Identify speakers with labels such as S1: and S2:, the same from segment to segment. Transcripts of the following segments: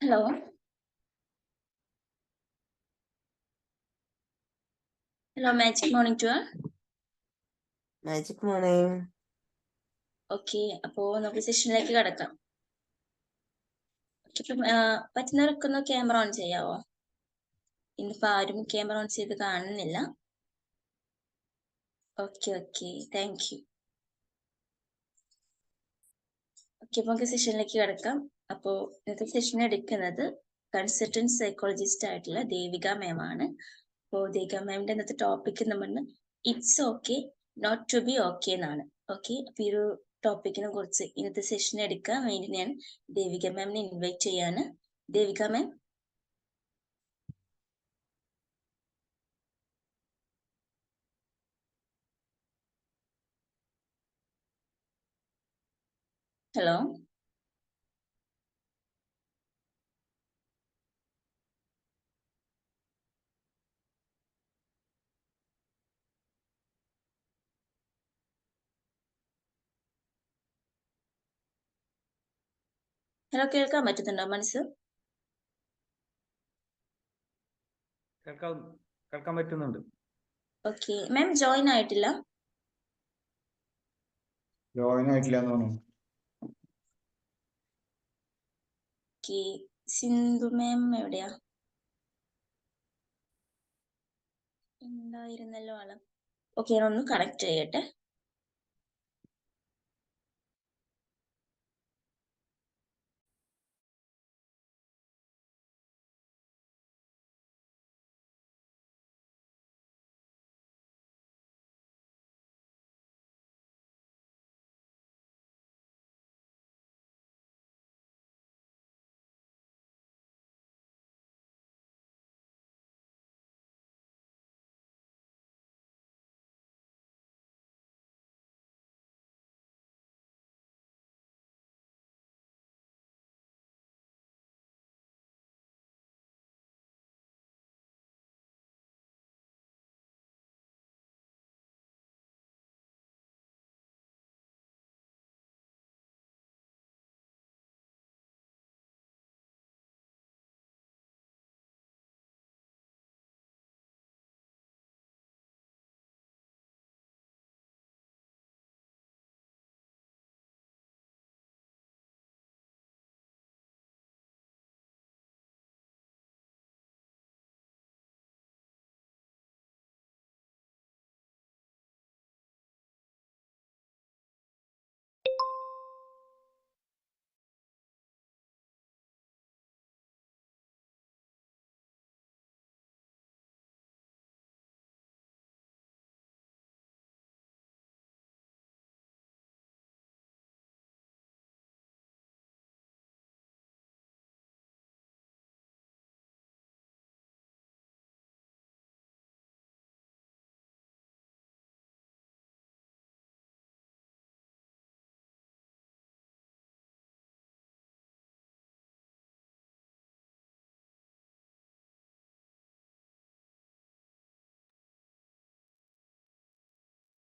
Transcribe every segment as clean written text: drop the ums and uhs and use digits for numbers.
S1: Hello. Hello, magic morning to all.
S2: Magic morning.
S1: Okay, അപ്പോൾ നമുക്ക് സെഷനിലേക്ക് കടക്കാം. പറ്റുന്നവരൊക്കെ ഒന്ന് ക്യാമറ ഓൺ ചെയ്യാവോ? ഇന്നിപ്പോൾ ആരും ക്യാമറ ഓൺ ചെയ്ത് കാണുന്നില്ല. Okay, thank you. ഓക്കെ, അപ്പോൾ നമുക്ക് സെഷനിലേക്ക് കടക്കാം. അപ്പോൾ ഇന്നത്തെ സെഷൻ എടുക്കുന്നത് കൺസൾട്ടന്റ് സൈക്കോളജിസ്റ്റ് ആയിട്ടുള്ള ദേവിക മാം ആണ്. അപ്പോൾ ദേവിക മാമിന്റെ ഇന്നത്തെ ടോപ്പിക് നമ്മൾ it's okay not to be okay എന്നാണ്. ഓക്കെ, അപ്പോൾ ഈ ഒരു ടോപ്പിക്കിനെ കുറിച്ച് ഇന്നത്തെ സെഷൻ എടുക്കാൻ വേണ്ടി ഞാൻ ദേവിക മാമിനെ ഇൻവൈറ്റ് ചെയ്യാണ്. ദേവിക മാം. ഹലോ. ഹലോ, കേൾക്കാൻ പറ്റുന്നുണ്ടോ മനസ്സ്?
S3: കേൾക്കാൻ പറ്റുന്നുണ്ട്.
S1: ഓക്കെ മാം, ജോയിൻ ആയിട്ടില്ല
S3: എന്ന് തോന്നുന്നു.
S1: ഓക്കെ, സിന്ധു മാം എവിടെയാ? ഉണ്ടായിരുന്നല്ലോ ആള്. ഓക്കെ, ഞാൻ ഒന്ന് കണക്ട് ചെയ്യട്ടെ.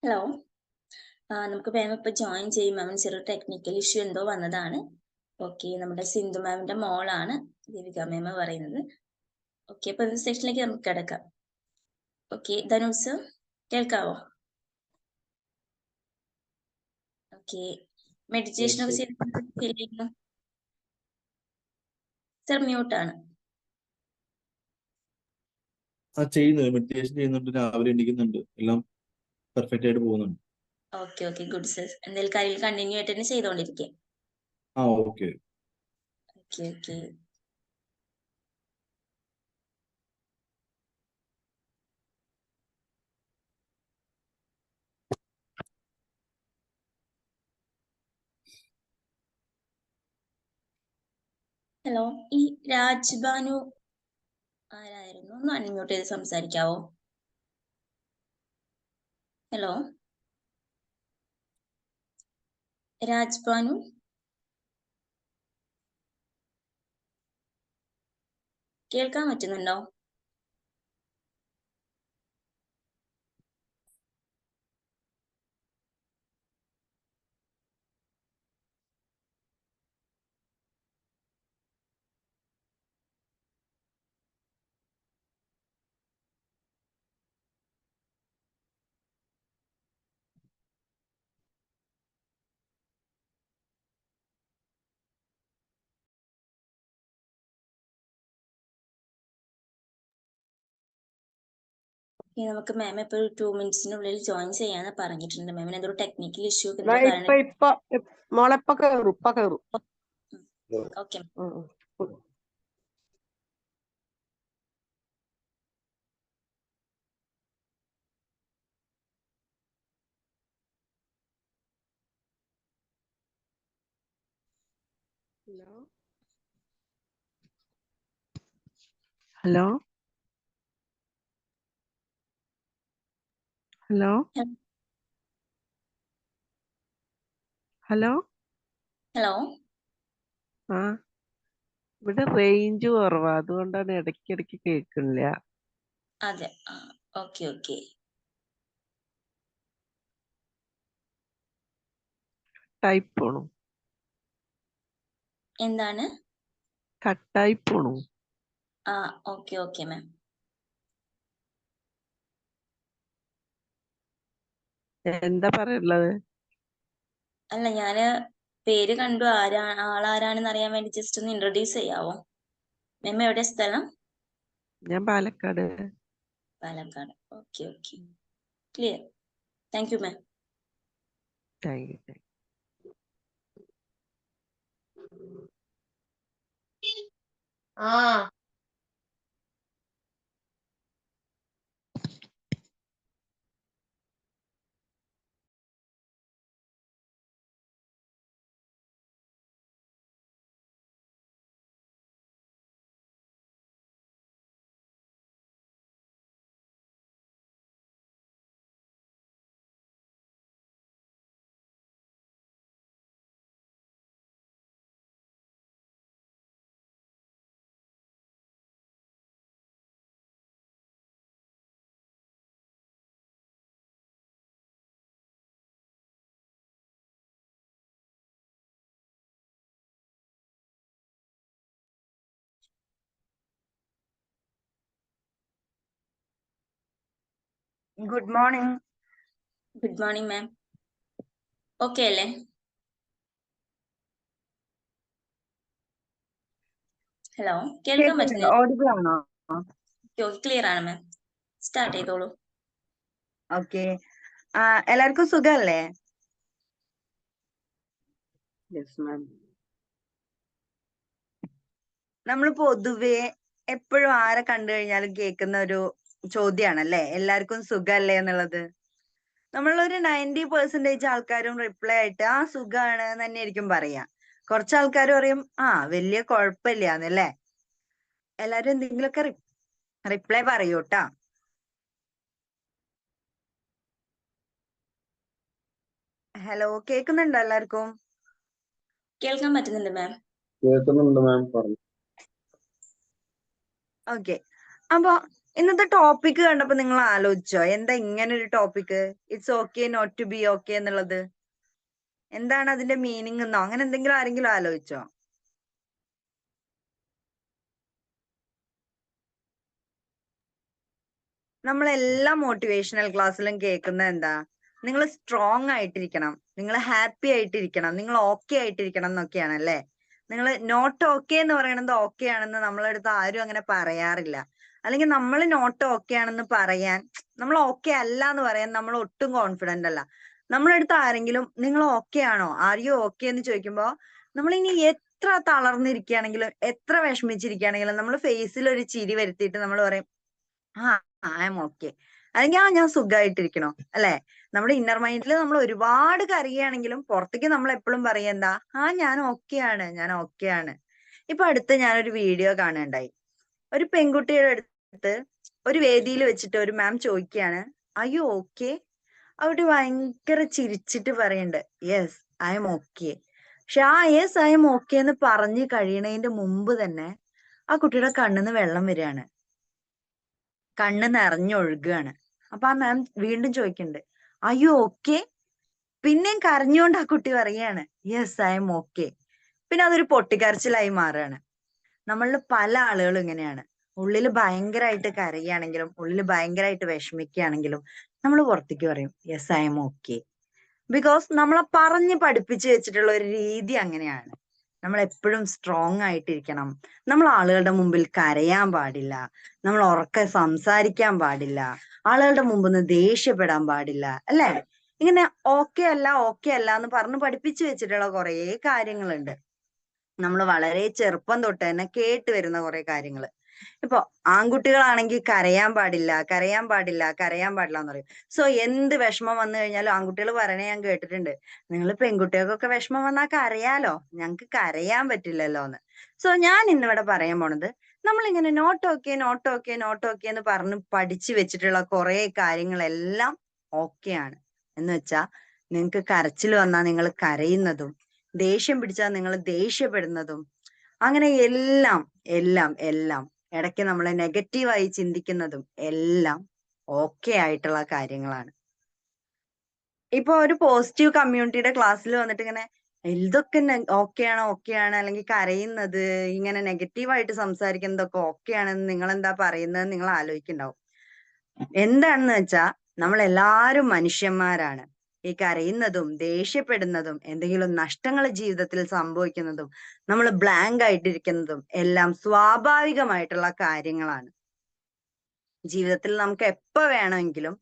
S1: ഹലോ, നമുക്ക് മാം ഇപ്പൊ ജോയിൻ ചെയ്യും. മാം ചെറിയ ടെക്നിക്കൽ ഇഷ്യൂ എന്തോ വന്നതാണ്. ഓക്കെ, നമ്മുടെ സിന്ധു മാമിന്റെ മോളാണ് ദേവിക മാം പറയുന്നത്. ഓക്കെ, അപ്പൊ ഇന്നത്തെ സെക്ഷനിലേക്ക് നമുക്ക് കിടക്കാം. ഓക്കെ, ധനുഷ് കേൾക്കാവോ? ഓക്കെ, മെഡിറ്റേഷൻ ഒക്കെ ചെയ്തിരുന്നു. സർ മ്യൂട്ടാണ്.
S4: ചെയ്യുന്നുണ്ട്, മെഡിറ്റേഷൻ ചെയ്യുന്നുണ്ട്, രാവിലെ എണീക്കുന്നുണ്ട്, എല്ലാം പെർഫെക്റ്റ് ആയിട്ട് പോകുന്നുണ്ട്.
S1: Okay good sir. എന്തെങ്കിലും കാര്യങ്ങൾ കണ്ടിന്യൂ ആയിട്ട് തന്നെ ചെയ്തോണ്ടിരിക്കുക.
S4: ഓക്കെ.
S1: ഹലോ, ഈ രാജ്ബാനു ആരായിരുന്നു? ഒന്ന് അൺമ്യൂട്ട് ചെയ്ത് സംസാരിക്കാവോ? ഹലോ, രാജ്ബാനു. കേൾക്കാൻ പറ്റുന്നുണ്ടോ? ഇനി നമുക്ക് മാം ഇപ്പൊ ഒരു 2 മിനിറ്റ്സിനുള്ളിൽ ജോയിൻ ചെയ്യാന്ന് പറഞ്ഞിട്ടുണ്ട്. മാമിന് എന്തൊരു ടെക്നിക്കൽ ഇഷ്യൂ
S2: മോളെപ്പ കേറും.
S1: Okay.
S2: Hello hello hello
S1: hello.
S2: ആ ഇവിടെ റേഞ്ച് കുറവാ, അതുകൊണ്ടാണ് ഇടയ്ക്കിടയ്ക്ക് കേൾക്കുന്നില്ല.
S1: അതെ. Okay okay.
S2: ടൈപ്പ് പോണു,
S1: എന്താണ്?
S2: കട്ടായി പോണു.
S1: Okay okay ma'am.
S2: എന്താ പറയുള്ളത്?
S1: അല്ല, ഞാന് പേര് കണ്ടു, ആളാരാണെന്ന് അറിയാൻ വേണ്ടി ജസ്റ്റ് ഒന്ന് ഇൻട്രൊഡ്യൂസ് ചെയ്യാവോ? മാം എവിടെ സ്ഥലം?
S2: ഞാൻ Palakkad.
S1: Palakkad. Okay okay, clear. Thank you ma'am.
S2: Thank U.
S5: Good morning.
S1: Good morning ma'am. Okay അല്ലേ? ഹലോ, കേൾക്കാൻ പറ്റുന്നില്ല?
S5: ഓഡിബിൾ ആണോ?
S1: ക്ലിയർ ആണ് മാം. സ്റ്റാർട്ട് ചെയ്തോളൂ.
S5: ഓക്കെ. എല്ലാവർക്കും സുഖല്ലേ? നമ്മൾ പൊതുവെ എപ്പോഴും ആരെ കണ്ടു കഴിഞ്ഞാലും കേൾക്കുന്ന ഒരു ചോദ്യമാണല്ലേ, എല്ലാവർക്കും സുഖല്ലേ എന്നുള്ളത്. നമ്മളൊരു 90% ആൾക്കാരും റിപ്ലൈ ആയിട്ട് സുഖാണ് എന്ന് തന്നെയായിരിക്കും പറയാ. കുറച്ച് ആൾക്കാർ പറയും വലിയ കുഴപ്പമില്ലാന്നല്ലേ. എല്ലാരും എന്തെങ്കിലുമൊക്കെ റിപ്ലൈ പറയൂട്ടാ. ഹലോ, കേൾക്കുന്നുണ്ടോ എല്ലാവർക്കും?
S1: കേൾക്കാൻ പറ്റുന്നുണ്ട് മാം.
S4: കേൾക്കുന്നുണ്ട് മാം, പറഞ്ഞു.
S5: ഓക്കെ. അപ്പൊ ഇന്നത്തെ ടോപ്പിക് കണ്ടപ്പോ നിങ്ങൾ ആലോചിച്ചോ, എന്താ ഇങ്ങനെ ഒരു topic, it's okay not to be okay എന്നുള്ളത്? എന്താണ് അതിന്റെ മീനിങ് എന്നോ അങ്ങനെ എന്തെങ്കിലും ആരെങ്കിലും ആലോചിച്ചോ? നമ്മളെല്ലാ മോട്ടിവേഷണൽ ക്ലാസ്സിലും കേൾക്കുന്നത് എന്താ, നിങ്ങൾ സ്ട്രോങ് ആയിട്ടിരിക്കണം, നിങ്ങൾ ഹാപ്പി ആയിട്ടിരിക്കണം, നിങ്ങൾ ഓക്കെ ആയിട്ടിരിക്കണം എന്നൊക്കെയാണ് അല്ലേ. നിങ്ങൾ നോട്ട് ഓക്കെ എന്ന് പറയണത് ഓക്കെ ആണെന്ന് നമ്മളടുത്ത് ആരും അങ്ങനെ പറയാറില്ല. അല്ലെങ്കിൽ നമ്മൾ നോട്ട് ഓക്കെ ആണെന്ന് പറയാൻ, നമ്മൾ ഓക്കെ അല്ല എന്ന് പറയാൻ നമ്മൾ ഒട്ടും കോൺഫിഡന്റ് അല്ല. നമ്മളടുത്ത് ആരെങ്കിലും നിങ്ങൾ ഓക്കെ ആണോ, ആർ യു ഓക്കെ എന്ന് ചോദിക്കുമ്പോ നമ്മൾ ഇനി എത്ര തളർന്നിരിക്കുകയാണെങ്കിലും എത്ര വിഷമിച്ചിരിക്കുകയാണെങ്കിലും നമ്മൾ ഫേസിൽ ഒരു ചിരി വരുത്തിയിട്ട് നമ്മൾ പറയും ഐ എം ഓക്കെ, അല്ലെങ്കിൽ ഞാൻ സുഖമായിട്ടിരിക്കണോ അല്ലെ. നമ്മുടെ ഇന്നർ മൈൻഡിൽ നമ്മൾ ഒരുപാട് കരയുകയാണെങ്കിലും പുറത്തേക്ക് നമ്മൾ എപ്പോഴും പറയുക എന്താ, ഞാൻ ഓക്കെയാണ്, ഞാൻ ഓക്കെയാണ്. ഇപ്പൊ അടുത്ത് ഞാനൊരു വീഡിയോ കാണുകയുണ്ടായി. ഒരു പെൺകുട്ടിയുടെ അടുത്ത് ഒരു വേദിയിൽ വെച്ചിട്ട് ഒരു മാം ചോദിക്കുകയാണ്, അയ്യോ ഓക്കെ. അവിടെ ഭയങ്കര ചിരിച്ചിട്ട് പറയുന്നുണ്ട്, യെസ് ഐ എം ഓക്കെ. പക്ഷെ യെസ് ഐ എം ഓക്കെ എന്ന് പറഞ്ഞ് കഴിയണതിന്റെ മുമ്പ് തന്നെ ആ കുട്ടിയുടെ കണ്ണിന്ന് വെള്ളം വരികയാണ്, കണ്ണ് നിറഞ്ഞൊഴുകുകയാണ്. അപ്പൊ ആ മാം വീണ്ടും ചോദിക്കുന്നുണ്ട്, അയ്യോ ഓക്കെ. പിന്നെയും കരഞ്ഞുകൊണ്ട് ആ കുട്ടി പറയുകയാണ്, യെസ് ഐ എം ഓക്കെ. പിന്നെ അതൊരു പൊട്ടിക്കരച്ചിലായി മാറുകയാണ്. നമ്മളിൽ പല ആളുകളും ഇങ്ങനെയാണ്. ഉള്ളിൽ ഭയങ്കരമായിട്ട് കരയുകയാണെങ്കിലും ഉള്ളിൽ ഭയങ്കരമായിട്ട് വിഷമിക്കുകയാണെങ്കിലും നമ്മൾ പുറത്തേക്ക് പറയും yes I M okay. Because നമ്മളെ പറഞ്ഞ് പഠിപ്പിച്ചു വെച്ചിട്ടുള്ള ഒരു രീതി അങ്ങനെയാണ്. നമ്മൾ എപ്പോഴും സ്ട്രോങ് ആയിട്ടിരിക്കണം. നമ്മൾ ആളുകളുടെ മുമ്പിൽ കരയാൻ പാടില്ല. നമ്മൾ ഉറക്കെ സംസാരിക്കാൻ പാടില്ല. ആളുകളുടെ മുമ്പിൽ നിന്ന് ദേഷ്യപ്പെടാൻ പാടില്ല, അല്ലെ? ഇങ്ങനെ ഓക്കെ അല്ല എന്ന് പറഞ്ഞ് പഠിപ്പിച്ചു വെച്ചിട്ടുള്ള കുറെ കാര്യങ്ങളുണ്ട്. നമ്മൾ വളരെ ചെറുപ്പം തൊട്ട് തന്നെ കേട്ട് വരുന്ന കുറെ കാര്യങ്ങൾ. ഇപ്പൊ ആൺകുട്ടികളാണെങ്കിൽ കരയാൻ പാടില്ല എന്ന് പറയും. സോ എന്ത് വിഷമം വന്നു കഴിഞ്ഞാലും ആൺകുട്ടികൾ പറയണേ ഞാൻ കേട്ടിട്ടുണ്ട്, നിങ്ങൾ പെൺകുട്ടികൾക്കൊക്കെ വിഷമം വന്നാൽ കരയാലോ, ഞങ്ങക്ക് കരയാൻ പറ്റില്ലല്ലോ എന്ന്. സോ ഞാൻ ഇന്നിവിടെ പറയാൻ പോണത്, നമ്മളിങ്ങനെ നോട്ട് ഓക്കെ എന്ന് പറഞ്ഞ് പഠിച്ചു വെച്ചിട്ടുള്ള കുറെ കാര്യങ്ങളെല്ലാം ഓക്കെയാണ്. എന്ന് വെച്ചാ നിങ്ങൾക്ക് കരച്ചിൽ വന്നാൽ നിങ്ങൾ കരയുന്നതും, ദേഷ്യം പിടിച്ചാൽ നിങ്ങൾ ദേഷ്യപ്പെടുന്നതും, അങ്ങനെ എല്ലാം ഇടയ്ക്ക് നമ്മൾ നെഗറ്റീവായി ചിന്തിക്കുന്നതും എല്ലാം ഓക്കെ ആയിട്ടുള്ള കാര്യങ്ങളാണ്. ഇപ്പൊ ഒരു പോസിറ്റീവ് കമ്മ്യൂണിറ്റിയുടെ ക്ലാസ്സിൽ വന്നിട്ട് ഇങ്ങനെ ഇതൊക്കെ ഓക്കെയാണ് അല്ലെങ്കിൽ കരയുന്നത്, ഇങ്ങനെ നെഗറ്റീവായിട്ട് സംസാരിക്കുന്നതൊക്കെ ഓക്കെയാണെന്ന് നിങ്ങൾ എന്താ പറയുന്നത് നിങ്ങൾ ആലോചിക്കുന്നുണ്ടാവും. എന്താണെന്ന് വെച്ചാ നമ്മൾ എല്ലാവരും മനുഷ്യന്മാരാണ്. ഈ കരയുന്നതും ദേഷ്യപ്പെടുന്നതും എന്തെങ്കിലും നഷ്ടങ്ങൾ ജീവിതത്തിൽ സംഭവിക്കുന്നതും നമ്മൾ ബ്ലാങ്ക് ആയിട്ടിരിക്കുന്നതും എല്ലാം സ്വാഭാവികമായിട്ടുള്ള കാര്യങ്ങളാണ്. ജീവിതത്തിൽ നമുക്ക് എപ്പോ വേണമെങ്കിലും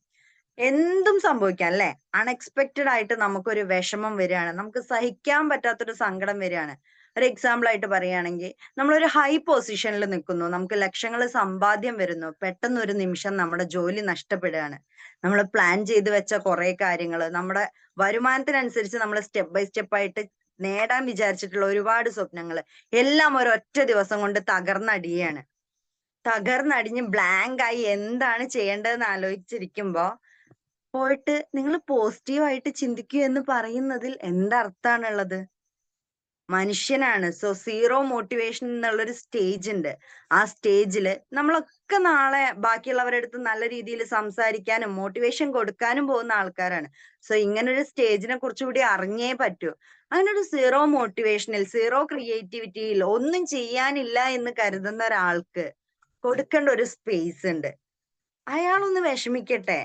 S5: എന്തും സംഭവിക്കാം, അല്ലെ? അൺഎക്സ്പെക്റ്റഡ് ആയിട്ട് നമുക്കൊരു വിഷമം വരികയാണ്, നമുക്ക് സഹിക്കാൻ പറ്റാത്തൊരു സങ്കടം വരികയാണ്. ഒരു എക്സാമ്പിൾ ആയിട്ട് പറയുകയാണെങ്കിൽ, നമ്മളൊരു ഹൈ പൊസിഷനിൽ നിൽക്കുന്നു, നമുക്ക് ലക്ഷങ്ങൾ സമ്പാദ്യം വരുന്നു, പെട്ടെന്ന് ഒരു നിമിഷം നമ്മുടെ ജോലി നഷ്ടപ്പെടുകയാണ്. നമ്മൾ പ്ലാൻ ചെയ്ത് വെച്ച കുറെ കാര്യങ്ങൾ, നമ്മുടെ വരുമാനത്തിനനുസരിച്ച് നമ്മൾ സ്റ്റെപ്പ് ബൈ സ്റ്റെപ്പ് ആയിട്ട് നേടാൻ വിചാരിച്ചിട്ടുള്ള ഒരുപാട് സ്വപ്നങ്ങൾ എല്ലാം ഒരൊറ്റ ദിവസം കൊണ്ട് തകർന്നടിഞ്ഞ് ബ്ലാങ്ക് ആയി എന്താണ് ചെയ്യേണ്ടതെന്ന് ആലോചിച്ചിരിക്കുമ്പോ പോയിട്ട് നിങ്ങൾ പോസിറ്റീവായിട്ട് ചിന്തിക്കൂ എന്ന് പറയുന്നതിൽ എന്തർത്ഥാണുള്ളത്? മനുഷ്യനാണ്. സോ സീറോ മോട്ടിവേഷൻ എന്നുള്ളൊരു സ്റ്റേജ് ഉണ്ട്. ആ സ്റ്റേജില് നമ്മളൊക്കെ നാളെ ബാക്കിയുള്ളവരുടെ അടുത്ത് നല്ല രീതിയിൽ സംസാരിക്കാനും മോട്ടിവേഷൻ കൊടുക്കാനും പോകുന്ന ആൾക്കാരാണ്. സോ ഇങ്ങനൊരു സ്റ്റേജിനെ കുറിച്ച് കൂടി അറിഞ്ഞേ പറ്റൂ. അങ്ങനെ ഒരു സീറോ മോട്ടിവേഷനിൽ, സീറോ ക്രിയേറ്റിവിറ്റിയിൽ ഒന്നും ചെയ്യാനില്ല എന്ന് കരുതുന്ന ഒരാൾക്ക് കൊടുക്കേണ്ട ഒരു സ്പേസ് ഉണ്ട്. അയാളൊന്ന് വിഷമിക്കട്ടെ,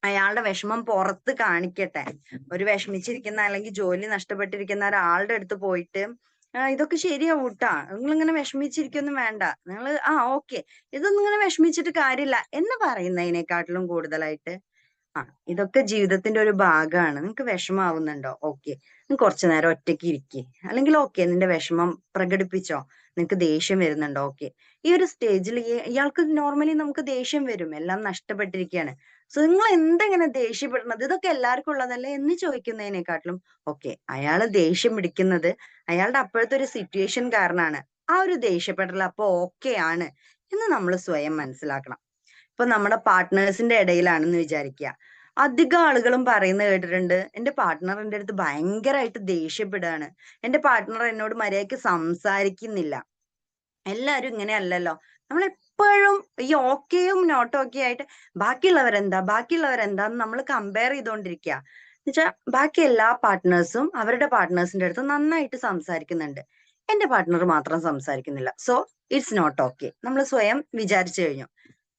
S5: അയാളുടെ വിഷമം പുറത്ത് കാണിക്കട്ടെ. ഒരു വിഷമിച്ചിരിക്കുന്ന അല്ലെങ്കിൽ ജോലി നഷ്ടപ്പെട്ടിരിക്കുന്ന ഒരാളുടെ അടുത്ത് പോയിട്ട് ഇതൊക്കെ ശരിയാവൂട്ടാ, നിങ്ങളിങ്ങനെ വിഷമിച്ചിരിക്കൊന്നും വേണ്ട, നിങ്ങൾ ഓക്കെ, ഇതൊന്നും ഇങ്ങനെ വിഷമിച്ചിട്ട് കാര്യമില്ല എന്ന് പറയുന്നതിനെക്കാട്ടിലും കൂടുതലായിട്ട് ഇതൊക്കെ ജീവിതത്തിന്റെ ഒരു ഭാഗമാണ്, നിങ്ങക്ക് വിഷമാവുന്നുണ്ടോ, ഓക്കെ, കുറച്ചു നേരം ഒറ്റയ്ക്ക് ഇരിക്കേ, അല്ലെങ്കിൽ ഓക്കെ നിന്റെ വിഷമം പ്രകടിപ്പിച്ചോ, നിനക്ക് ദേഷ്യം വരുന്നുണ്ടോ, ഓക്കെ. ഈ ഒരു സ്റ്റേജിൽ ഇയാൾക്ക് നോർമലി നമുക്ക് ദേഷ്യം വരും, എല്ലാം നഷ്ടപ്പെട്ടിരിക്കുകയാണ്. സോ നിങ്ങൾ എന്തെങ്ങനെ ദേഷ്യപ്പെടുന്നത്, ഇതൊക്കെ എല്ലാവർക്കും ഉള്ളതല്ലേ എന്ന് ചോദിക്കുന്നതിനെക്കാട്ടിലും ഓക്കെ, അയാള് ദേഷ്യം പിടിക്കുന്നത് അയാളുടെ അപ്പോഴത്തെ ഒരു സിറ്റുവേഷൻ കാരണമാണ്, ആ ഒരു ദേഷ്യപ്പെടൽ അപ്പൊ ഓക്കെ ആണ് എന്ന് നമ്മൾ സ്വയം മനസ്സിലാക്കണം. ഇപ്പൊ നമ്മുടെ പാർട്ട്നേഴ്സിന്റെ ഇടയിലാണെന്ന് വിചാരിക്കുക, അധികം ആളുകളും പറയുന്നത് കേട്ടിട്ടുണ്ട്, എന്റെ പാർട്ട്ണർ എന്റെ അടുത്ത് ഭയങ്കരമായിട്ട് ദേഷ്യപ്പെടുകയാണ്, എന്റെ പാർട്ട്ണർ എന്നോട് മര്യാദയ്ക്ക് സംസാരിക്കുന്നില്ല. എല്ലാരും ഇങ്ങനെ അല്ലല്ലോ. നമ്മൾ എപ്പോഴും ഈ ഓക്കെയും നോട്ട് ഓക്കെ ആയിട്ട് ബാക്കിയുള്ളവരെന്താന്ന് നമ്മൾ കമ്പയർ ചെയ്തുകൊണ്ടിരിക്കുക. എന്നുവെച്ചാൽ ബാക്കി എല്ലാ പാർട്ട്നേഴ്സും അവരുടെ പാർട്ട്നേഴ്സിന്റെ അടുത്ത് നന്നായിട്ട് സംസാരിക്കുന്നുണ്ട്, എന്റെ പാർട്ട്ണർ മാത്രം സംസാരിക്കുന്നില്ല, സോ ഇറ്റ്സ് നോട്ട് ഓക്കെ നമ്മൾ സ്വയം വിചാരിച്ചു കഴിഞ്ഞു.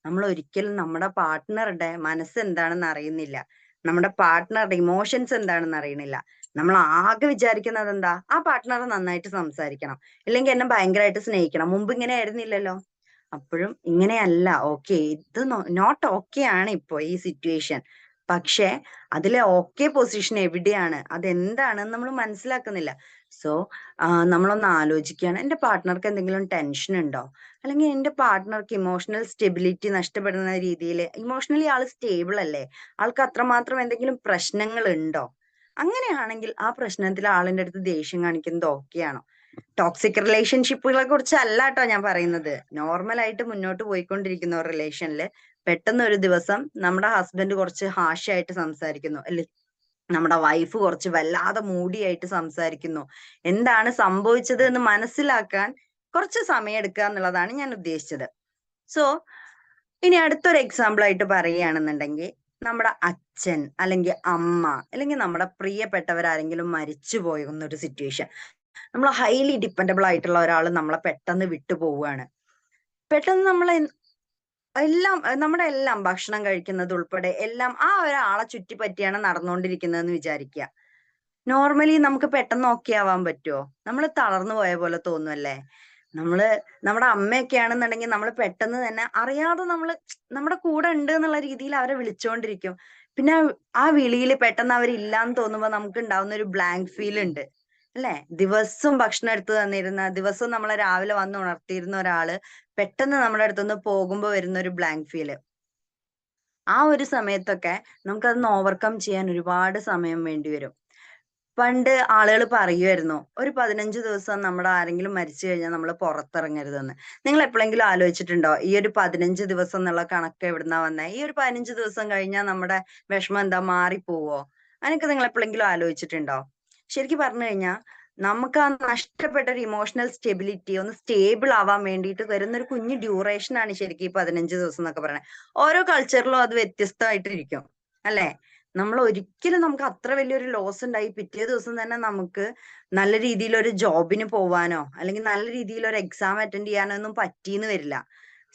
S5: നമ്മൾ ഒരിക്കലും നമ്മുടെ പാർട്ട്ണറുടെ മനസ്സ് എന്താണെന്ന് അറിയുന്നില്ല, നമ്മുടെ പാർട്ട്ണറുടെ ഇമോഷൻസ് എന്താണെന്ന് അറിയണില്ല. നമ്മൾ ആകെ വിചാരിക്കുന്നത് എന്താ, ആ പാർട്ട്ണർ നന്നായിട്ട് സംസാരിക്കണം, ഇല്ലെങ്കിൽ എന്നെ ഭയങ്കരമായിട്ട് സ്നേഹിക്കണം, മുമ്പ് ഇങ്ങനെ ആയിരുന്നില്ലല്ലോ. അപ്പോഴും ഇങ്ങനെയല്ല, ഓക്കെ, ഇത് നോട്ട് ഓക്കെ ആണ് ഇപ്പോ ഈ സിറ്റുവേഷൻ. പക്ഷെ അതിലെ ഓക്കെ പൊസിഷൻ എവിടെയാണ്, അതെന്താണെന്ന് നമ്മൾ മനസ്സിലാക്കുന്നില്ല. സോ നമ്മളൊന്ന് ആലോചിക്കുകയാണ്, എന്റെ പാർട്ട്ണർക്ക് എന്തെങ്കിലും ടെൻഷൻ ഉണ്ടോ, അല്ലെങ്കിൽ എന്റെ പാർട്ട്ണർക്ക് ഇമോഷണൽ സ്റ്റെബിലിറ്റി നഷ്ടപ്പെടുന്ന രീതിയിൽ, ഇമോഷണലി ആൾ സ്റ്റേബിൾ അല്ലേ, ആൾക്ക് അത്രമാത്രം എന്തെങ്കിലും പ്രശ്നങ്ങൾ ഉണ്ടോ? അങ്ങനെയാണെങ്കിൽ ആ പ്രശ്നത്തിൽ ആളിന്റെ അടുത്ത് ദേഷ്യം കാണിക്കുന്നത് ഓക്കെയാണോ? ടോക്സിക് റിലേഷൻഷിപ്പുകളെ കുറിച്ച് അല്ല കേട്ടോ ഞാൻ പറയുന്നത്. നോർമൽ ആയിട്ട് മുന്നോട്ട് പോയിക്കൊണ്ടിരിക്കുന്ന ഒരു റിലേഷനില് പെട്ടെന്ന് ഒരു ദിവസം നമ്മുടെ ഹസ്ബൻഡ് കുറച്ച് ഹാഷായിട്ട് സംസാരിക്കുന്നു, അല്ലെ നമ്മുടെ വൈഫ് കുറച്ച് വല്ലാതെ മൂടിയായിട്ട് സംസാരിക്കുന്നു, എന്താണ് സംഭവിച്ചത് എന്ന് മനസ്സിലാക്കാൻ കുറച്ച് സമയം എടുക്കുക എന്നുള്ളതാണ് ഞാൻ ഉദ്ദേശിച്ചത്. സോ ഇനി അടുത്തൊരു എക്സാമ്പിൾ ആയിട്ട് പറയുകയാണെന്നുണ്ടെങ്കിൽ, നമ്മുടെ അച്ഛൻ അല്ലെങ്കിൽ അമ്മ അല്ലെങ്കിൽ നമ്മുടെ പ്രിയപ്പെട്ടവരാരെങ്കിലും മരിച്ചു പോകുന്നൊരു സിറ്റുവേഷൻ, നമ്മൾ ഹൈലി ഡിപ്പെൻഡബിൾ ആയിട്ടുള്ള ഒരാൾ നമ്മളെ പെട്ടെന്ന് വിട്ടു പോവുകയാണ്. പെട്ടെന്ന് നമ്മുടെ എല്ലാം ഭക്ഷണം കഴിക്കുന്നത് ഉൾപ്പെടെ എല്ലാം ആ ഒരാളെ ചുറ്റിപ്പറ്റിയാണ് നടന്നുകൊണ്ടിരിക്കുന്നതെന്ന് വിചാരിക്കുക. നോർമലി നമുക്ക് പെട്ടെന്ന് ഓക്കെ ആവാൻ പറ്റുമോ? നമ്മൾ തളർന്നു പോയ പോലെ തോന്നുമല്ലേ? നമ്മുടെ അമ്മയൊക്കെ ആണെന്നുണ്ടെങ്കിൽ നമ്മൾ പെട്ടെന്ന് തന്നെ അറിയാതെ നമ്മുടെ കൂടെ ഉണ്ട് എന്നുള്ള രീതിയിൽ അവരെ വിളിച്ചുകൊണ്ടിരിക്കും. പിന്നെ ആ വിളിയിൽ പെട്ടെന്ന് അവരില്ലാന്ന് തോന്നുമ്പോ നമുക്ക് ഉണ്ടാവുന്ന ഒരു ബ്ലാങ്ക് ഫീൽ ഉണ്ട് അല്ലെ? ദിവസവും ഭക്ഷണം എടുത്തു തന്നിരുന്ന, ദിവസവും നമ്മളെ രാവിലെ വന്ന് ഉണർത്തിയിരുന്ന ഒരാള് പെട്ടെന്ന് നമ്മുടെ അടുത്തുനിന്ന് പോകുമ്പോ വരുന്ന ഒരു ബ്ലാങ്ക് ഫീല്. ആ ഒരു സമയത്തൊക്കെ നമുക്കതൊന്ന് ഓവർകം ചെയ്യാൻ ഒരുപാട് സമയം വേണ്ടി വരും. പണ്ട് ആളുകൾ പറയുമായിരുന്നു, ഒരു 15 ദിവസം നമ്മുടെ ആരെങ്കിലും മരിച്ചു കഴിഞ്ഞാൽ നമ്മൾ പുറത്തിറങ്ങരുതെന്ന്. നിങ്ങൾ എപ്പോഴെങ്കിലും ആലോചിച്ചിട്ടുണ്ടോ ഈ ഒരു 15 ദിവസം എന്നുള്ള കണക്ക് എവിടുന്നാ വന്നേ? ഈ ഒരു 15 ദിവസം കഴിഞ്ഞാൽ നമ്മുടെ വിഷമം എന്താ മാറിപ്പോവോ? അതിനൊക്കെ നിങ്ങൾ എപ്പോഴെങ്കിലും ആലോചിച്ചിട്ടുണ്ടോ? ശരിക്കും പറഞ്ഞു കഴിഞ്ഞാൽ നമുക്ക് ആ നഷ്ടപ്പെട്ട ഒരു ഇമോഷണൽ സ്റ്റെബിലിറ്റി ഒന്ന് സ്റ്റേബിൾ ആവാൻ വേണ്ടിയിട്ട് വരുന്ന ഒരു കുഞ്ഞു ഡ്യൂറേഷൻ ആണ് ശരിക്കും ഈ 15 ദിവസം എന്നൊക്കെ പറയുന്നത്. ഓരോ കൾച്ചറിലും അത് വ്യത്യസ്തമായിട്ടിരിക്കും അല്ലെ? നമുക്ക് അത്ര വലിയൊരു ലോസ് ഉണ്ടായി പിറ്റേ ദിവസം തന്നെ നമുക്ക് നല്ല രീതിയിൽ ഒരു ജോബിന് പോവാനോ അല്ലെങ്കിൽ നല്ല രീതിയിൽ ഒരു എക്സാം അറ്റൻഡ് ചെയ്യാനോ ഒന്നും പറ്റിയെന്ന് വരില്ല.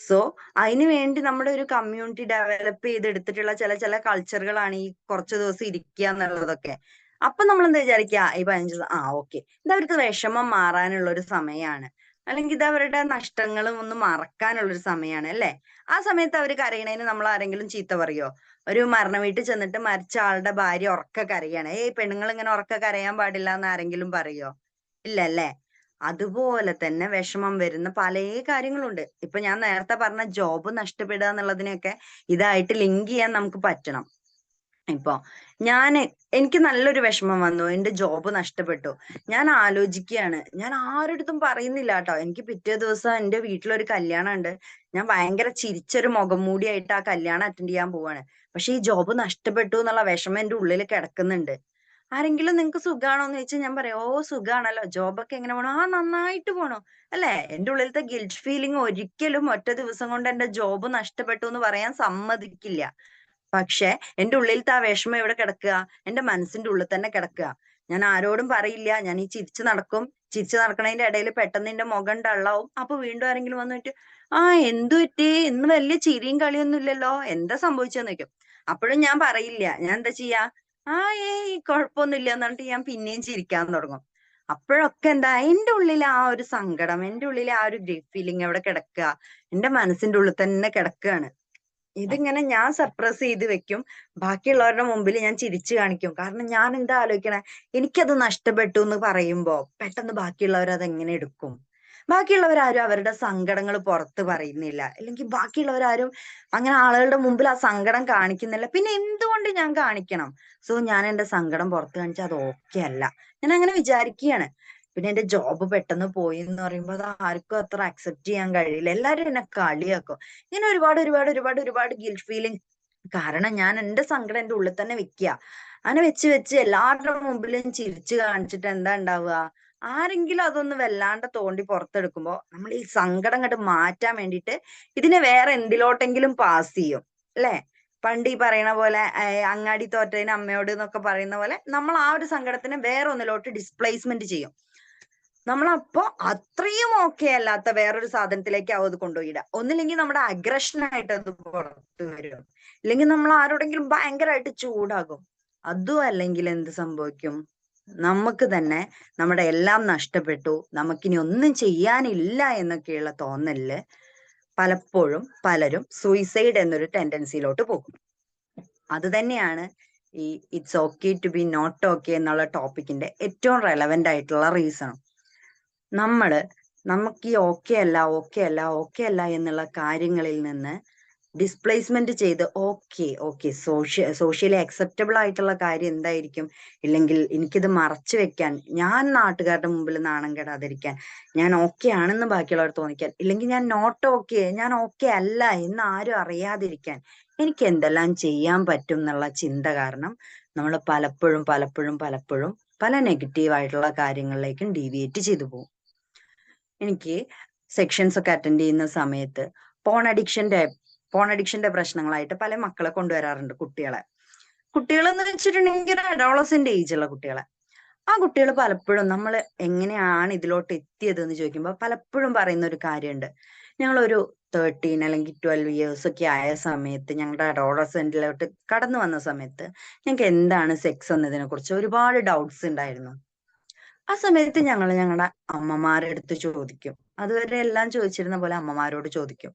S5: സോ അതിനു വേണ്ടി നമ്മുടെ ഒരു കമ്മ്യൂണിറ്റി ഡെവലപ്പ് ചെയ്തെടുത്തിട്ടുള്ള ചില കൾച്ചറുകളാണ് ഈ കുറച്ച് ദിവസം ഇരിക്കുക എന്നുള്ളതൊക്കെ. അപ്പൊ നമ്മൾ എന്താ വിചാരിക്കുക, ഈ 15 ദിവസം ഓക്കെ, ഇത് അവർക്ക് വിഷമം മാറാനുള്ള ഒരു സമയമാണ്, അല്ലെങ്കിൽ ഇത് അവരുടെ നഷ്ടങ്ങളും ഒന്ന് മറക്കാനുള്ള ഒരു സമയമാണ് അല്ലെ? ആ സമയത്ത് അവർ കരയണേന് നമ്മൾ ആരെങ്കിലും ചീത്ത പറയോ? ഒരു മരണ വീട്ടിൽ ചെന്നിട്ട് മരിച്ച ആളുടെ ഭാര്യ ഉറക്കെ കരയാണ്, പെണ്ണുങ്ങൾ ഇങ്ങനെ ഉറക്കെ കരയാൻ പാടില്ല എന്ന് ആരെങ്കിലും പറയോ? ഇല്ല അല്ലേ? അതുപോലെ തന്നെ വിഷമം വരുന്ന പല കാര്യങ്ങളുണ്ട്. ഇപ്പൊ ഞാൻ നേരത്തെ പറഞ്ഞ ജോബ് നഷ്ടപ്പെടുക എന്നുള്ളതിനെയൊക്കെ ഇതായിട്ട് ലിങ്ക് ചെയ്യാൻ നമുക്ക് പറ്റണം. ഇപ്പൊ എനിക്ക് നല്ലൊരു വിഷമം വന്നു, എന്റെ ജോബ് നഷ്ടപ്പെട്ടു. ഞാൻ ആലോചിക്കുകയാണ്, ഞാൻ ആരുടെ പറയുന്നില്ല കേട്ടോ, എനിക്ക് പിറ്റേ ദിവസം എന്റെ വീട്ടിലൊരു കല്യാണം ഉണ്ട്, ഞാൻ ഭയങ്കര ചിരിച്ചൊരു മുഖം മൂടിയായിട്ട് ആ കല്യാണം അറ്റൻഡ് ചെയ്യാൻ പോവാണ്. പക്ഷെ ഈ ജോബ് നഷ്ടപ്പെട്ടു എന്നുള്ള വിഷമം എന്റെ ഉള്ളിൽ കിടക്കുന്നുണ്ട്. ആരെങ്കിലും നിങ്ങൾക്ക് സുഖാണോ എന്ന് ചോദിച്ചാൽ ഞാൻ പറയാം, സുഖാണല്ലോ, ജോബൊക്കെ എങ്ങനെ പോണോ? നന്നായിട്ട് പോണോ അല്ലെ? എന്റെ ഉള്ളിലത്തെ ഗിൽറ്റ് ഫീലിംഗ് ഒരിക്കലും ഒറ്റ ദിവസം കൊണ്ട് എന്റെ ജോബ് നഷ്ടപ്പെട്ടു എന്ന് പറയാൻ സമ്മതിക്കില്ല. പക്ഷെ എന്റെ ഉള്ളിലത്തെ ആ വിഷമം എവിടെ കിടക്കുക? എന്റെ മനസ്സിന്റെ ഉള്ളിൽ തന്നെ കിടക്കുക. ഞാൻ ആരോടും പറയില്ല, ഞാൻ ഈ ചിരിച്ചു നടക്കണതിന്റെ ഇടയിൽ പെട്ടെന്ന് എന്റെ മുഖം ഡള്ളാവും. അപ്പൊ വീണ്ടും ആരെങ്കിലും വന്നിട്ട് എന്തു പറ്റി, ഇന്ന് വലിയ ചിരിയും കളിയൊന്നും ഇല്ലല്ലോ, എന്താ സംഭവിച്ചെന്ന് ചോദിക്കും. അപ്പോഴും ഞാൻ പറയില്ല, ഞാൻ എന്താ ചെയ്യാ, കുഴപ്പമൊന്നുമില്ല എന്ന് പറഞ്ഞിട്ട് ഞാൻ പിന്നെയും ചിരിക്കാൻ തുടങ്ങും. അപ്പോഴൊക്കെ എന്താ, എന്റെ ഉള്ളിൽ ആ ഒരു സങ്കടം, എന്റെ ഉള്ളിൽ ആ ഒരു ഗ്രീഫ് ഫീലിംഗ് എവിടെ കിടക്കുക? എന്റെ മനസ്സിന്റെ ഉള്ളിൽ തന്നെ കിടക്കുകയാണ്. ഇതിങ്ങനെ ഞാൻ സപ്രസ് ചെയ്ത് വെക്കും, ബാക്കിയുള്ളവരുടെ മുമ്പിൽ ഞാൻ ചിരിച്ചു കാണിക്കും. കാരണം ഞാൻ എന്താ ആലോചിക്കണേ, എനിക്കത് നഷ്ടപ്പെട്ടു എന്ന് പറയുമ്പോ പെട്ടെന്ന് ബാക്കിയുള്ളവർ അതെങ്ങനെ എടുക്കും? ബാക്കിയുള്ളവരാരും അവരുടെ സങ്കടങ്ങൾ പുറത്ത് പറയുന്നില്ല, അല്ലെങ്കിൽ ബാക്കിയുള്ളവരാരും അങ്ങനെ ആളുകളുടെ മുമ്പിൽ ആ സങ്കടം കാണിക്കുന്നില്ല. പിന്നെ എന്തുകൊണ്ട് ഞാൻ കാണിക്കണം? സോ ഞാൻ എന്റെ സങ്കടം പുറത്ത് കാണിച്ചാൽ അത് ഓക്കെ അല്ല, ഞാൻ അങ്ങനെ വിചാരിക്കുകയാണ്. പിന്നെ എന്റെ ജോബ് പെട്ടെന്ന് പോയി എന്ന് പറയുമ്പോൾ അത് ആർക്കും അത്ര അക്സെപ്റ്റ് ചെയ്യാൻ കഴിയില്ല, എല്ലാരും എന്നെ കളിയാക്കും. ഇങ്ങനെ ഒരുപാട് ഗിൽറ്റ് ഫീലിംഗ്. കാരണം ഞാൻ എന്റെ സങ്കടം എന്റെ ഉള്ളിൽ തന്നെ വെക്കുക. അങ്ങനെ വെച്ച് എല്ലാവരുടെ മുമ്പിലും ചിരിച്ചു കാണിച്ചിട്ട് എന്താ ഉണ്ടാവുക? ആരെങ്കിലും അതൊന്ന് വല്ലാണ്ട് തോണ്ടി പുറത്തെടുക്കുമ്പോ നമ്മൾ ഈ സങ്കടം അങ്ങോട്ട് മാറ്റാൻ വേണ്ടിയിട്ട് ഇതിനെ വേറെ എന്തിലോട്ടെങ്കിലും പാസ് ചെയ്യും അല്ലെ? പണ്ട് ഈ പറയണ പോലെ അങ്ങാടി തോറ്റതിന് അമ്മയോട് എന്നൊക്കെ പറയുന്ന പോലെ നമ്മൾ ആ ഒരു സങ്കടത്തിനെ വേറെ ഒന്നിലോട്ട് ഡിസ്പ്ലേസ്മെന്റ് ചെയ്യും. നമ്മളപ്പോ അത്രയും ഓക്കെ അല്ലാത്ത വേറൊരു സാധനത്തിലേക്കാവും അത് കൊണ്ടുപോയിടുക. ഒന്നില്ലെങ്കിൽ നമ്മുടെ അഗ്രഷനായിട്ട് അത് പുറത്തു വരും, ഇല്ലെങ്കിൽ നമ്മൾ ആരോടെങ്കിലും ഭയങ്കരമായിട്ട് ചൂടാകും. അതും അല്ലെങ്കിൽ എന്ത് സംഭവിക്കും? നമുക്ക് തന്നെ നമ്മുടെ എല്ലാം നഷ്ടപ്പെട്ടു, നമുക്കിനി ഒന്നും ചെയ്യാനില്ല എന്നൊക്കെയുള്ള തോന്നലില് പലപ്പോഴും പലരും സൂയിസൈഡ് എന്നൊരു ടെൻഡൻസിയിലോട്ട് പോകും. അത് തന്നെയാണ് ഈ it's okay to be not okay എന്നുള്ള ടോപ്പിക്കിന്റെ ഏറ്റവും റെലവെന്റ് ആയിട്ടുള്ള റീസൺ. നമുക്ക് ഈ ഓക്കെ അല്ല എന്നുള്ള കാര്യങ്ങളിൽ നിന്ന് ഡിസ്പ്ലേസ്മെന്റ് ചെയ്ത് ഓക്കെ സോഷ്യലി അക്സെപ്റ്റബിൾ ആയിട്ടുള്ള കാര്യം എന്തായിരിക്കും, ഇല്ലെങ്കിൽ എനിക്കിത് മറച്ചു വെക്കാൻ, ഞാൻ നാട്ടുകാരുടെ മുമ്പിൽ നാണം കെടാതിരിക്കാൻ, ഞാൻ ഓക്കെ ആണെന്ന് ബാക്കിയുള്ളവർ തോന്നിക്കാൻ, ഇല്ലെങ്കിൽ ഞാൻ നോട്ട് ഓക്കെ, ഞാൻ ഓക്കെ അല്ല എന്ന് ആരും അറിയാതിരിക്കാൻ എനിക്ക് എന്തെല്ലാം ചെയ്യാൻ പറ്റും എന്നുള്ള ചിന്ത കാരണം നമ്മൾ പലപ്പോഴും പല നെഗറ്റീവ് ആയിട്ടുള്ള കാര്യങ്ങളിലേക്കും ഡീവിയേറ്റ് ചെയ്തു പോകും. എനിക്ക് സെക്ഷൻസ് ഒക്കെ അറ്റൻഡ് ചെയ്യുന്ന സമയത്ത് പോൺ അഡിക്ഷന്റെ പ്രശ്നങ്ങളായിട്ട് പല മക്കളെ കൊണ്ടുവരാറുണ്ട്. കുട്ടികളെന്ന് വെച്ചിട്ടുണ്ടെങ്കിൽ അഡോളസെന്റ് ഏജുള്ള കുട്ടികളെ. ആ കുട്ടികൾ പലപ്പോഴും നമ്മൾ എങ്ങനെയാണ് ഇതിലോട്ട് എത്തിയത് എന്ന് ചോദിക്കുമ്പോൾ പലപ്പോഴും പറയുന്ന ഒരു കാര്യമുണ്ട്, ഞങ്ങളൊരു 13 അല്ലെങ്കിൽ 12 ഇയേഴ്സ് ഒക്കെ ആയ സമയത്ത്, ഞങ്ങളുടെ അഡോളസെന്റിലോട്ട് കടന്നു വന്ന സമയത്ത് ഞങ്ങൾക്ക് എന്താണ് സെക്സ് എന്നതിനെ കുറിച്ച് ഒരുപാട് ഡൗട്ട്സ് ഉണ്ടായിരുന്നു. ആ സമയത്ത് ഞങ്ങൾ ഞങ്ങളുടെ അമ്മമാരുടെ അടുത്ത് ചോദിക്കും. അതുവരെ എല്ലാം ചോദിച്ചിരുന്ന പോലെ അമ്മമാരോട് ചോദിക്കും.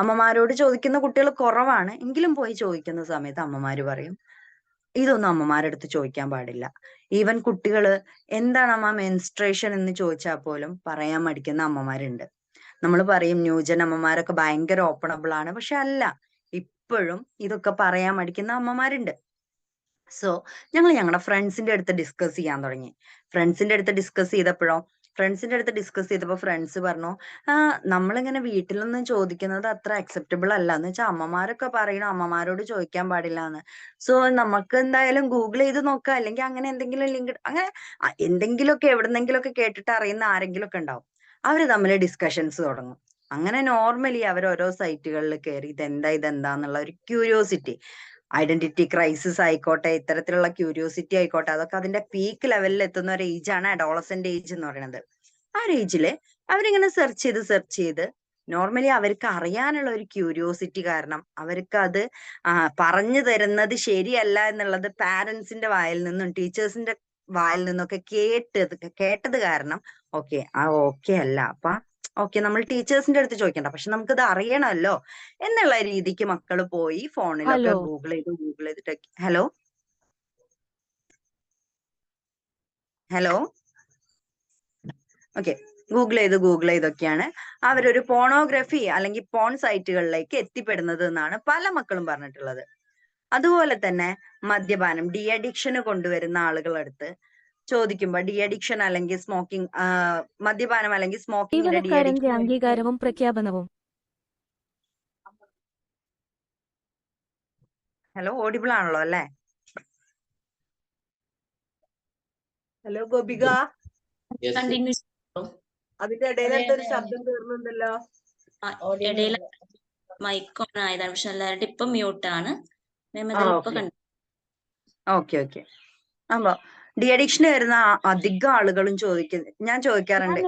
S5: അമ്മമാരോട് ചോദിക്കുന്ന കുട്ടികൾ കുറവാണ്, എങ്കിലും പോയി ചോദിക്കുന്ന സമയത്ത് അമ്മമാര് പറയും ഇതൊന്നും അമ്മമാരുടെ അടുത്ത് ചോദിക്കാൻ പാടില്ല. ഈവൻ കുട്ടികള് എന്താണ് അമ്മ മെൻസ്ട്രേഷൻ എന്ന് ചോദിച്ചാൽ പോലും പറയാൻ മടിക്കുന്ന അമ്മമാരുണ്ട്. നമ്മൾ പറയും ന്യൂജൻ അമ്മമാരൊക്കെ ഭയങ്കര ഓപ്പണബിൾ ആണ്, പക്ഷെ അല്ല, ഇപ്പോഴും ഇതൊക്കെ പറയാൻ മടിക്കുന്ന അമ്മമാരുണ്ട്. സോ ഞങ്ങൾ ഞങ്ങളുടെ ഫ്രണ്ട്സിന്റെ അടുത്ത് ഡിസ്കസ് ചെയ്യാൻ തുടങ്ങി. ഫ്രണ്ട്സിന്റെ അടുത്ത് ഡിസ്കസ് ചെയ്തപ്പോൾ ഫ്രണ്ട്സ് പറഞ്ഞു, നമ്മളിങ്ങനെ വീട്ടിലൊന്നും ചോദിക്കുന്നത് അത്ര അക്സെപ്റ്റബിൾ അല്ല, എന്ന് വെച്ചാൽ അമ്മമാരൊക്കെ പറയണം അമ്മമാരോട് ചോദിക്കാൻ പാടില്ല എന്ന്. സോ നമുക്ക് എന്തായാലും ഗൂഗിൾ ചെയ്ത് നോക്കാം, അല്ലെങ്കിൽ അങ്ങനെ എന്തെങ്കിലും ലിങ്ക്, അങ്ങനെ എന്തെങ്കിലുമൊക്കെ എവിടെന്നെങ്കിലുമൊക്കെ കേട്ടിട്ട് അറിയുന്ന ആരെങ്കിലും ഒക്കെ ഉണ്ടാവും. അവര് തമ്മിൽ ഡിസ്കഷൻസ് തുടങ്ങും. അങ്ങനെ നോർമലി അവർ ഓരോ സൈറ്റുകളിൽ കയറി ഇതെന്താന്നുള്ള ഒരു ക്യൂരിയോസിറ്റി, ഐഡന്റിറ്റി ക്രൈസിസ് ആയിക്കോട്ടെ, ഇത്തരത്തിലുള്ള ക്യൂരിയോസിറ്റി ആയിക്കോട്ടെ, അതൊക്കെ അതിന്റെ പീക്ക് ലെവലിൽ എത്തുന്ന ഒരു ഏജാണ് അഡോളസെന്റ് ഏജ് എന്ന് പറയുന്നത്. ആ ഒരു ഏജില് അവരിങ്ങനെ സെർച്ച് ചെയ്ത് നോർമലി അവർക്ക് അറിയാനുള്ള ഒരു ക്യൂരിയോസിറ്റി കാരണം അവർക്ക് അത് പറഞ്ഞു തരുന്നത് ശരിയല്ല എന്നുള്ളത് പാരന്റ്സിന്റെ വായിൽ നിന്നും ടീച്ചേഴ്സിന്റെ വായിൽ നിന്നൊക്കെ കേട്ടത് കാരണം ഓക്കെ അല്ല, അപ്പൊ ഓക്കെ നമ്മൾ ടീച്ചേഴ്സിന്റെ അടുത്ത് ചോദിക്കണ്ട, പക്ഷെ നമുക്കിത് അറിയണമല്ലോ എന്നുള്ള രീതിക്ക് മക്കള് പോയി ഫോണിലൊക്കെ ഗൂഗിൾ ചെയ്തിട്ട് ഹലോ ഓക്കെ ഗൂഗിൾ ചെയ്തൊക്കെയാണ് അവരൊരു പോണോഗ്രഫി അല്ലെങ്കിൽ പോൺ സൈറ്റുകളിലേക്ക് എത്തിപ്പെടുന്നത് എന്നാണ് പല മക്കളും പറഞ്ഞിട്ടുള്ളത്. അതുപോലെ തന്നെ മദ്യപാനം, ഡി അഡിക്ഷന് കൊണ്ടുവരുന്ന ആളുകളടുത്ത് ചോദിക്കുമ്പോ ഡി അഡിക്ഷൻ അല്ലെങ്കിൽ സ്മോക്കിംഗ്, മദ്യപാനം അല്ലെങ്കിൽ സ്മോക്കിങ്ങിന്റെ ഡി അഡിക്ഷൻ
S6: അംഗീകാരവും പ്രഖ്യാപനവും.
S5: ഹലോ ഓഡിബിൾ ആണല്ലോ അല്ലേ? Hello Gopika,
S1: continue.
S5: അതിന്റെ ഇടയിലൊരു ശബ്ദം കേറുന്നുണ്ടല്ലോ.
S1: ഇടയിൽ മൈക്ക് ഓൺ ആയതാണ്, പക്ഷെ എല്ലാവരുടെ ഇപ്പൊ മ്യൂട്ടാണ്.
S5: ഓക്കെ അപ്പൊ ഡി അഡിക്ഷന് വരുന്ന അധികം ആളുകളും ഞാൻ ചോദിക്കാറുണ്ട്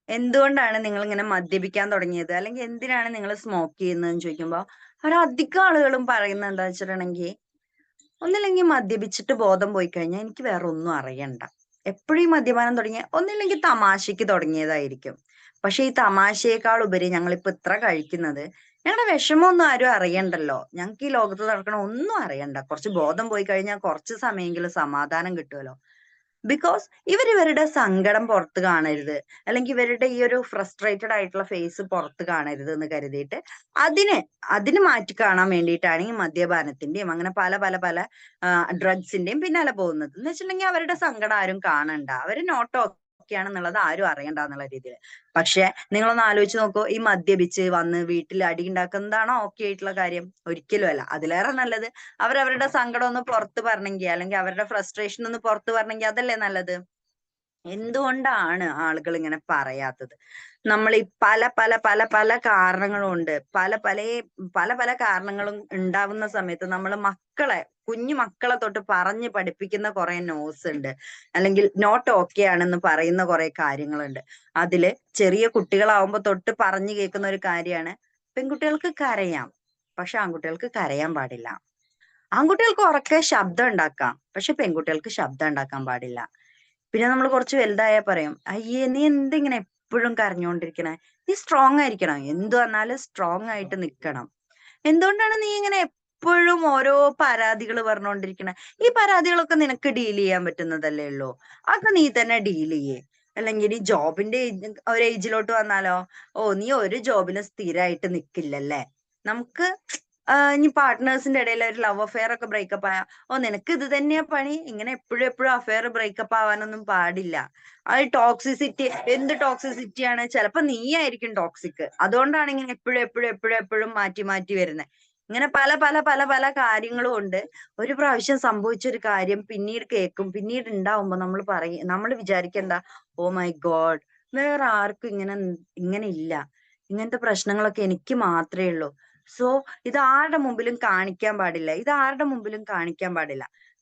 S5: എന്തുകൊണ്ടാണ് നിങ്ങൾ ഇങ്ങനെ മദ്യപിക്കാൻ തുടങ്ങിയത്, അല്ലെങ്കിൽ എന്തിനാണ് നിങ്ങൾ സ്മോക്ക് ചെയ്യുന്നതെന്ന് ചോദിക്കുമ്പോ അധികം ആളുകളും പറയുന്നത് എന്താ വെച്ചിട്ടുണ്ടെങ്കിൽ, ഒന്നില്ലെങ്കിൽ മദ്യപിച്ചിട്ട് ബോധം പോയി കഴിഞ്ഞാൽ എനിക്ക് വേറെ ഒന്നും അറിയണ്ട. എപ്പോഴും മദ്യപാനം തുടങ്ങിയ ഒന്നില്ലെങ്കിൽ തമാശക്ക് തുടങ്ങിയതായിരിക്കും. പക്ഷെ ഈ തമാശയേക്കാൾ ഉപരി ഞങ്ങളിപ്പോ ഇത്ര കഴിക്കുന്നത് ഞങ്ങളുടെ വിഷമമൊന്നും ആരും അറിയണ്ടല്ലോ, ഞങ്ങൾക്ക് ഈ ലോകത്ത് നടക്കണ ഒന്നും അറിയണ്ട, കുറച്ച് ബോധം പോയി കഴിഞ്ഞാൽ കുറച്ച് സമയമെങ്കിലും സമാധാനം കിട്ടുമല്ലോ. ബിക്കോസ് ഇവരുടെ സങ്കടം പുറത്ത് കാണരുത്, അല്ലെങ്കിൽ ഇവരുടെ ഈ ഒരു ഫ്രസ്ട്രേറ്റഡ് ആയിട്ടുള്ള ഫേസ് പുറത്ത് കാണരുത് എന്ന് കരുതിയിട്ട് അതിന് മാറ്റി കാണാൻ വേണ്ടിയിട്ടാണ് ഈ മദ്യപാനത്തിന്റെയും അങ്ങനെ പല പല പല ഡ്രഗ്സിന്റെയും പിന്നാലെ പോകുന്നത്. എന്ന് വെച്ചിട്ടുണ്ടെങ്കിൽ അവരുടെ സങ്കടം ആരും കാണണ്ട, അവര് നോട്ടോ ാണെന്നുള്ളത് ആരും അറിയണ്ട എന്നുള്ള രീതിയിൽ. പക്ഷെ നിങ്ങളൊന്ന് ആലോചിച്ച് നോക്കൂ, ഈ മദ്യപിച്ച് വന്ന് വീട്ടിൽ അടി ഉണ്ടാക്കുന്നതാണോ ഓക്കെ ആയിട്ടുള്ള കാര്യം? ഒരിക്കലും അല്ല. അതിലേറെ നല്ലത് അവരവരുടെ സങ്കടം ഒന്ന് പുറത്ത് പറഞ്ഞെങ്കിൽ, അല്ലെങ്കിൽ അവരുടെ ഫ്രസ്ട്രേഷൻ ഒന്ന് പുറത്ത് പറഞ്ഞെങ്കിൽ അതല്ലേ നല്ലത്? എന്തുകൊണ്ടാണ് ആളുകൾ ഇങ്ങനെ പറയാത്തത്? നമ്മൾ ഈ പല പല പല പല കാരണങ്ങളും ഉണ്ട്. പല പല കാരണങ്ങളും ഉണ്ടാവുന്ന സമയത്ത് നമ്മൾ കുഞ്ഞു മക്കളെ തൊട്ട് പറഞ്ഞ് പഠിപ്പിക്കുന്ന കുറെ നോസ് ഉണ്ട്, അല്ലെങ്കിൽ നോട്ട് ഓക്കെ ആണെന്ന് പറയുന്ന കുറെ കാര്യങ്ങളുണ്ട്. അതില് ചെറിയ കുട്ടികളാവുമ്പോ തൊട്ട് പറഞ്ഞു കേൾക്കുന്ന ഒരു കാര്യമാണ്, പെൺകുട്ടികൾക്ക് കരയാം പക്ഷെ ആൺകുട്ടികൾക്ക് കരയാൻ പാടില്ല. ആൺകുട്ടികൾക്ക് ഉറക്കെ ശബ്ദം ഉണ്ടാക്കാം, പക്ഷെ പെൺകുട്ടികൾക്ക് ശബ്ദം ഉണ്ടാക്കാൻ പാടില്ല. പിന്നെ നമ്മൾ കുറച്ച് വലുതായാൽ പറയും, അയ്യേ നീ എന്തിങ്ങനെ എപ്പോഴും കരഞ്ഞുകൊണ്ടിരിക്കണേ, നീ സ്ട്രോങ് ആയിരിക്കണം, എന്ത് വന്നാലും സ്ട്രോങ് ആയിട്ട് നിൽക്കണം. എന്തുകൊണ്ടാണ് നീ ഇങ്ങനെ എപ്പോഴും ഓരോ പരാതികൾ പറഞ്ഞുകൊണ്ടിരിക്കണേ? ഈ പരാതികളൊക്കെ നിനക്ക് ഡീൽ ചെയ്യാൻ പറ്റുന്നതല്ലേ ഉള്ളൂ, അതൊക്കെ നീ തന്നെ ഡീൽ ചെയ്യേ. അല്ലെങ്കിൽ ഈ ജോബിന്റെ ഒരു ഏജിലോട്ട് വന്നാലോ, നീ ഒരു ജോബിന് സ്ഥിരമായിട്ട് നിൽക്കില്ലല്ലേ, നമുക്ക് ഇനി പാർട്ട്നേഴ്സിന്റെ ഇടയിൽ ഒരു ലവ് അഫെയർ ഒക്കെ ബ്രേക്കപ്പ് ആയ നിനക്ക് ഇത് തന്നെയാ പണി, ഇങ്ങനെ എപ്പോഴും അഫെയർ ബ്രേക്കപ്പ് ആവാനൊന്നും പാടില്ല. അത് ടോക്സിസിറ്റി, എന്ത് ടോക്സിസിറ്റിയാണ്? ചിലപ്പോ നീ ആയിരിക്കും ടോക്സിക്, അതുകൊണ്ടാണ് ഇങ്ങനെ എപ്പോഴും മാറ്റി വരുന്നത്. ഇങ്ങനെ പല പല പല പല കാര്യങ്ങളും ഉണ്ട്. ഒരു പ്രാവശ്യം സംഭവിച്ചൊരു കാര്യം പിന്നീട് കേൾക്കും, പിന്നീട് ഉണ്ടാവുമ്പോ നമ്മൾ വിചാരിക്കണ്ട, ഓ മൈ ഗോഡ് വേറെ ആർക്കും ഇങ്ങനെ ഇല്ല, ഇങ്ങനത്തെ പ്രശ്നങ്ങളൊക്കെ എനിക്ക് മാത്രമേ ഉള്ളൂ. സോ ഇത് ആരുടെ മുമ്പിലും കാണിക്കാൻ പാടില്ല,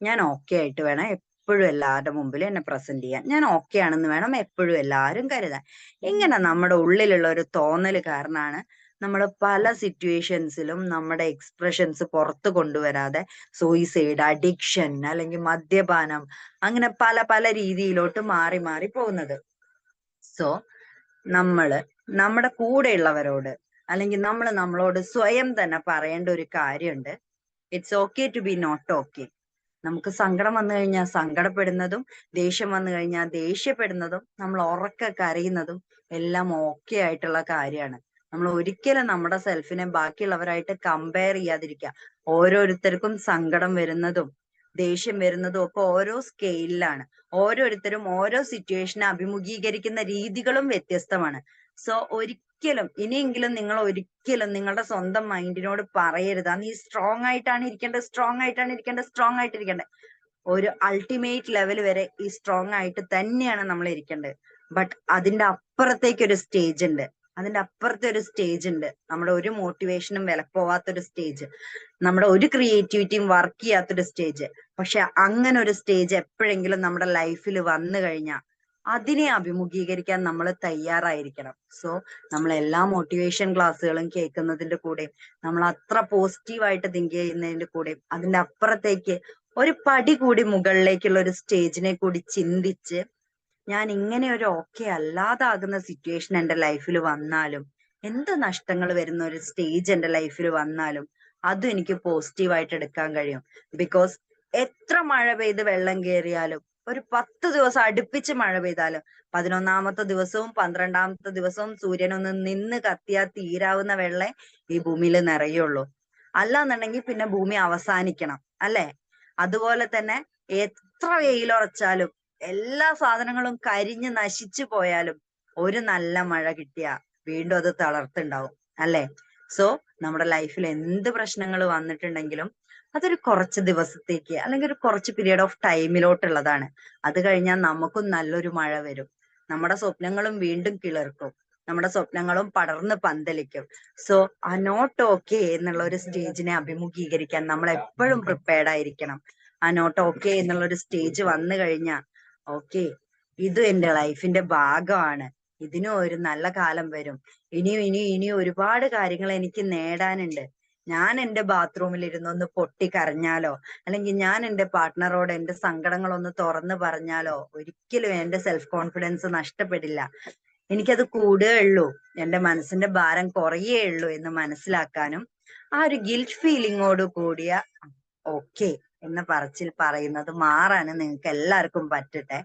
S5: ഞാൻ ഓക്കെ ആയിട്ട് വേണം എപ്പോഴും എല്ലാവരുടെ മുമ്പിൽ എന്നെ പ്രസന്റ് ചെയ്യാൻ. ഞാൻ ഓക്കെ ആണെന്ന് വേണം എപ്പോഴും എല്ലാവരും കരുതാൻ. ഇങ്ങനെ നമ്മുടെ ഉള്ളിലുള്ള ഒരു തോന്നൽ കാരണമാണ് നമ്മൾ പല സിറ്റുവേഷൻസിലും നമ്മുടെ എക്സ്പ്രഷൻസ് പുറത്ത് കൊണ്ടുവരാതെ സൂയിസൈഡ്, അഡിക്ഷൻ, അല്ലെങ്കിൽ മദ്യപാനം, അങ്ങനെ പല പല രീതിയിലോട്ട് മാറി മാറി പോകുന്നത്. സോ നമ്മള് നമ്മുടെ കൂടെയുള്ളവരോട് അല്ലെങ്കിൽ നമ്മൾ നമ്മളോട് സ്വയം തന്നെ പറയേണ്ട ഒരു കാര്യമുണ്ട്. It's okay to be not okay. നമുക്ക് സങ്കടം വന്നു കഴിഞ്ഞാൽ സങ്കടപ്പെടുന്നതും ദേഷ്യം വന്നു കഴിഞ്ഞാൽ ദേഷ്യപ്പെടുന്നതും നമ്മൾ ഉറക്കെ കരയുന്നതും എല്ലാം ഓക്കെ ആയിട്ടുള്ള കാര്യമാണ്. നമ്മൾ ഒരിക്കലും നമ്മുടെ സെൽഫിനെ ബാക്കിയുള്ളവരായിട്ട് കമ്പയർ ചെയ്യാതിരിക്കുക. ഓരോരുത്തർക്കും സങ്കടം വരുന്നതും ദേഷ്യം വരുന്നതും ഒക്കെ ഓരോ സ്കെയിലാണ്. ഓരോരുത്തരും ഓരോ സിറ്റുവേഷനെ അഭിമുഖീകരിക്കുന്ന രീതികളും വ്യത്യസ്തമാണ്. സോ ഒരിക്കലും ഇനിയെങ്കിലും നിങ്ങൾ ഒരിക്കലും നിങ്ങളുടെ സ്വന്തം മൈൻഡിനോട് പറയരുത് നീ സ്ട്രോങ് ആയിട്ടാണ് ഇരിക്കേണ്ടത്, സ്ട്രോങ് ആയിട്ടാണ് ഇരിക്കേണ്ടത്, സ്ട്രോങ് ആയിട്ട് ഇരിക്കേണ്ടത്. ഒരു അൾട്ടിമേറ്റ് ലെവൽ വരെ ഈ സ്ട്രോങ് ആയിട്ട് തന്നെയാണ് നമ്മൾ ഇരിക്കേണ്ടത്. ബട്ട് അതിന്റെ അപ്പുറത്തേക്ക് ഒരു സ്റ്റേജ് ഉണ്ട്. അതിന്റെ അപ്പുറത്തെ ഒരു സ്റ്റേജ് ഉണ്ട്. നമ്മുടെ ഒരു മോട്ടിവേഷനും വിലപ്പോവാത്തൊരു സ്റ്റേജ്, നമ്മുടെ ഒരു ക്രിയേറ്റിവിറ്റിയും വർക്ക് ചെയ്യാത്തൊരു സ്റ്റേജ്. പക്ഷെ അങ്ങനെ ഒരു സ്റ്റേജ് എപ്പോഴെങ്കിലും നമ്മുടെ ലൈഫിൽ വന്നു കഴിഞ്ഞാൽ അതിനെ അഭിമുഖീകരിക്കാൻ നമ്മൾ തയ്യാറായിരിക്കണം. സോ നമ്മൾ എല്ലാ മോട്ടിവേഷൻ ക്ലാസ്സുകളും കേൾക്കുന്നതിന്റെ കൂടെയും നമ്മൾ അത്ര പോസിറ്റീവായിട്ട് തിങ്ക് ചെയ്യുന്നതിന്റെ കൂടെയും അതിന്റെ അപ്പുറത്തേക്ക് ഒരു പടി കൂടി മുകളിലേക്കുള്ള ഒരു സ്റ്റേജിനെ കൂടി ചിന്തിച്ച് ഞാൻ ഇങ്ങനെ ഒരു ഓക്കെ അല്ലാതാകുന്ന സിറ്റുവേഷൻ എന്റെ ലൈഫിൽ വന്നാലും, എന്ത് നഷ്ടങ്ങൾ വരുന്ന ഒരു സ്റ്റേജ് എന്റെ ലൈഫിൽ വന്നാലും അതും എനിക്ക് പോസിറ്റീവായിട്ട് എടുക്കാൻ കഴിയും. ബിക്കോസ് എത്ര മഴ പെയ്ത് വെള്ളം കയറിയാലും, ഒരു 10 ദിവസം അടുപ്പിച്ച് മഴ പെയ്താലും 11ാമത്തെ ദിവസവും 12ാമത്തെ ദിവസവും സൂര്യനൊന്ന് നിന്ന് കത്തിയാൽ തീരാവുന്ന വെള്ളം ഈ ഭൂമിയിൽ നിറയുള്ളൂ. അല്ലാന്നുണ്ടെങ്കിൽ പിന്നെ ഭൂമി അവസാനിക്കണം, അല്ലെ? അതുപോലെ തന്നെ എത്ര വെയിലുറച്ചാലും എല്ലാ സാധനങ്ങളും കരിഞ്ഞ് നശിച്ചു പോയാലും ഒരു നല്ല മഴ കിട്ടിയാ വീണ്ടും അത് തളർത്തുണ്ടാവും, അല്ലെ? സോ നമ്മുടെ ലൈഫിൽ എന്ത് പ്രശ്നങ്ങൾ വന്നിട്ടുണ്ടെങ്കിലും അതൊരു കുറച്ച് ദിവസത്തേക്ക് അല്ലെങ്കിൽ ഒരു കുറച്ച് പീരീഡ് ഓഫ് ടൈമിലോട്ടുള്ളതാണ്. അത് കഴിഞ്ഞാൽ നമുക്കും നല്ലൊരു മഴ വരും. നമ്മുടെ സ്വപ്നങ്ങളും വീണ്ടും കിളിർക്കും, നമ്മുടെ സ്വപ്നങ്ങളും പടർന്ന് പന്തലിക്കും. സോ ആ നോട്ട് ഓക്കെ എന്നുള്ള ഒരു സ്റ്റേജിനെ അഭിമുഖീകരിക്കാൻ നമ്മൾ എപ്പോഴും പ്രിപ്പയർഡ് ആയിരിക്കണം. ആ നോട്ട് ഓക്കെ എന്നുള്ള ഒരു സ്റ്റേജ് വന്നു കഴിഞ്ഞാൽ ഓക്കെ, ഇത് എന്റെ ലൈഫിന്റെ ഭാഗമാണ്, ഇതിനും ഒരു നല്ല കാലം വരും, ഇനിയും ഒരുപാട് കാര്യങ്ങൾ എനിക്ക് നേടാനുണ്ട്. ഞാൻ എന്റെ ബാത്റൂമിൽ ഇരുന്നൊന്ന് പൊട്ടിക്കരഞ്ഞാലോ അല്ലെങ്കിൽ ഞാൻ എന്റെ പാർട്ട്ണറോട് എന്റെ സങ്കടങ്ങളൊന്ന് തുറന്നു പറഞ്ഞാലോ ഒരിക്കലും എന്റെ സെൽഫ് കോൺഫിഡൻസ് നഷ്ടപ്പെടില്ല. എനിക്കത് കൂടുകയുള്ളൂ, എന്റെ മനസ്സിന്റെ ഭാരം കുറയുകയുള്ളൂ എന്ന് മനസ്സിലാക്കാനും ആ ഒരു ഗിൽറ്റ് ഫീലിങ്ങോട് കൂടിയ ഓക്കെ എന്ന പറച്ചിൽ പറയുന്നത് മാറാനും നിങ്ങൾക്ക് എല്ലാവർക്കും പറ്റട്ടെ.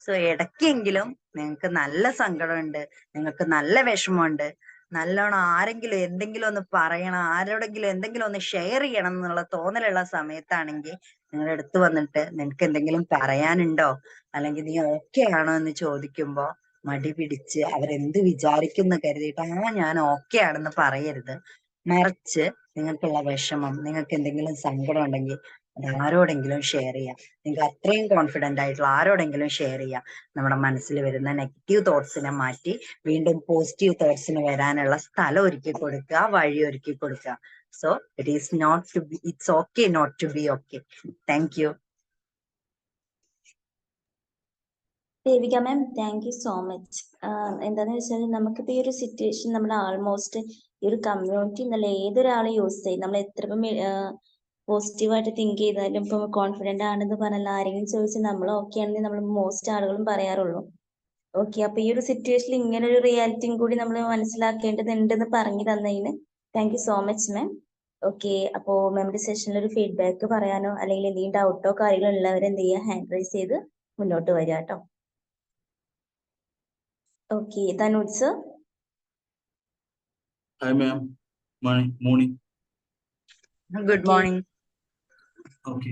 S5: സോ ഇടയ്ക്കെങ്കിലും നിങ്ങൾക്ക് നല്ല സങ്കടമുണ്ട്, നിങ്ങൾക്ക് നല്ല വിഷമമുണ്ട്, നല്ലോണം ആരെങ്കിലും എന്തെങ്കിലും ഒന്ന് പറയണം, ആരോടെങ്കിലും എന്തെങ്കിലും ഒന്ന് ഷെയർ ചെയ്യണം എന്നുള്ള തോന്നലുള്ള സമയത്താണെങ്കിൽ നിങ്ങളുടെ അടുത്ത് വന്നിട്ട് നിനക്ക് എന്തെങ്കിലും പറയാനുണ്ടോ അല്ലെങ്കിൽ നീ ഓക്കെ ആണോ എന്ന് ചോദിക്കുമ്പോ മടി പിടിച്ച് അവരെന്ത് വിചാരിക്കുന്നു കരുതിയിട്ട് ഞാൻ ഓക്കെ ആണെന്ന് പറയരുത്. മറിച്ച് നിങ്ങൾക്കുള്ള വിഷമം, നിങ്ങൾക്ക് എന്തെങ്കിലും സങ്കടം ഉണ്ടെങ്കിൽ അത് ആരോടെങ്കിലും ഷെയർ ചെയ്യാം. നിങ്ങൾക്ക് അത്രയും കോൺഫിഡന്റ് ആയിട്ടുള്ള ആരോടെങ്കിലും ഷെയർ ചെയ്യാം. നമ്മുടെ മനസ്സിൽ വരുന്ന നെഗറ്റീവ് തോട്ട്സിനെ മാറ്റി വീണ്ടും പോസിറ്റീവ് തോട്ട്സിന് വരാനുള്ള സ്ഥലം ഒരുക്കി കൊടുക്കുക, വഴി ഒരുക്കി കൊടുക്കുക. So it's okay not to be okay. Thank you.
S1: Devika ma'am, thank you so much. എന്താന്ന് വെച്ചാൽ നമുക്കിപ്പോ ഈ ഒരു സിറ്റുവേഷൻ നമ്മൾ ആൾമോസ്റ്റ് ഈ ഒരു കമ്മ്യൂണിറ്റി എന്നല്ല ഏതൊരാളെ യൂസ് ചെയ്യും. നമ്മൾ എത്ര പോസിറ്റീവായിട്ട് തിങ്ക് ചെയ്താലും ഇപ്പൊ കോൺഫിഡന്റ് ആണെന്ന് പറഞ്ഞാൽ ആരെങ്കിലും ചോദിച്ചാൽ നമ്മൾ ഓക്കെ ആണെങ്കിൽ നമ്മൾ മോസ്റ്റ് ആളുകളും പറയാറുള്ളൂ ഓക്കെ. അപ്പൊ ഈ ഒരു സിറ്റുവേഷനിൽ ഇങ്ങനെ ഒരു റിയാലിറ്റിയും കൂടി നമ്മൾ മനസ്സിലാക്കേണ്ടതുണ്ടെന്ന് പറഞ്ഞു തന്നതിന് thank you so much ma'am. Okay, അപ്പോ മാമിന്റെ സെഷനിൽ ഒരു ഫീഡ്ബാക്ക് പറയാനോ അല്ലെങ്കിൽ എന്തെങ്കിലും ഡൗട്ടോ കാര്യങ്ങളോ ഉള്ളവരെന്ത് ചെയ്യുക, ഹാൻഡ് റൈസ് ചെയ്ത് മുന്നോട്ട് വരിക കേട്ടോ. Okay, Tanuj sir.
S4: Hi ma'am, morning.
S5: Good morning.
S4: Okay,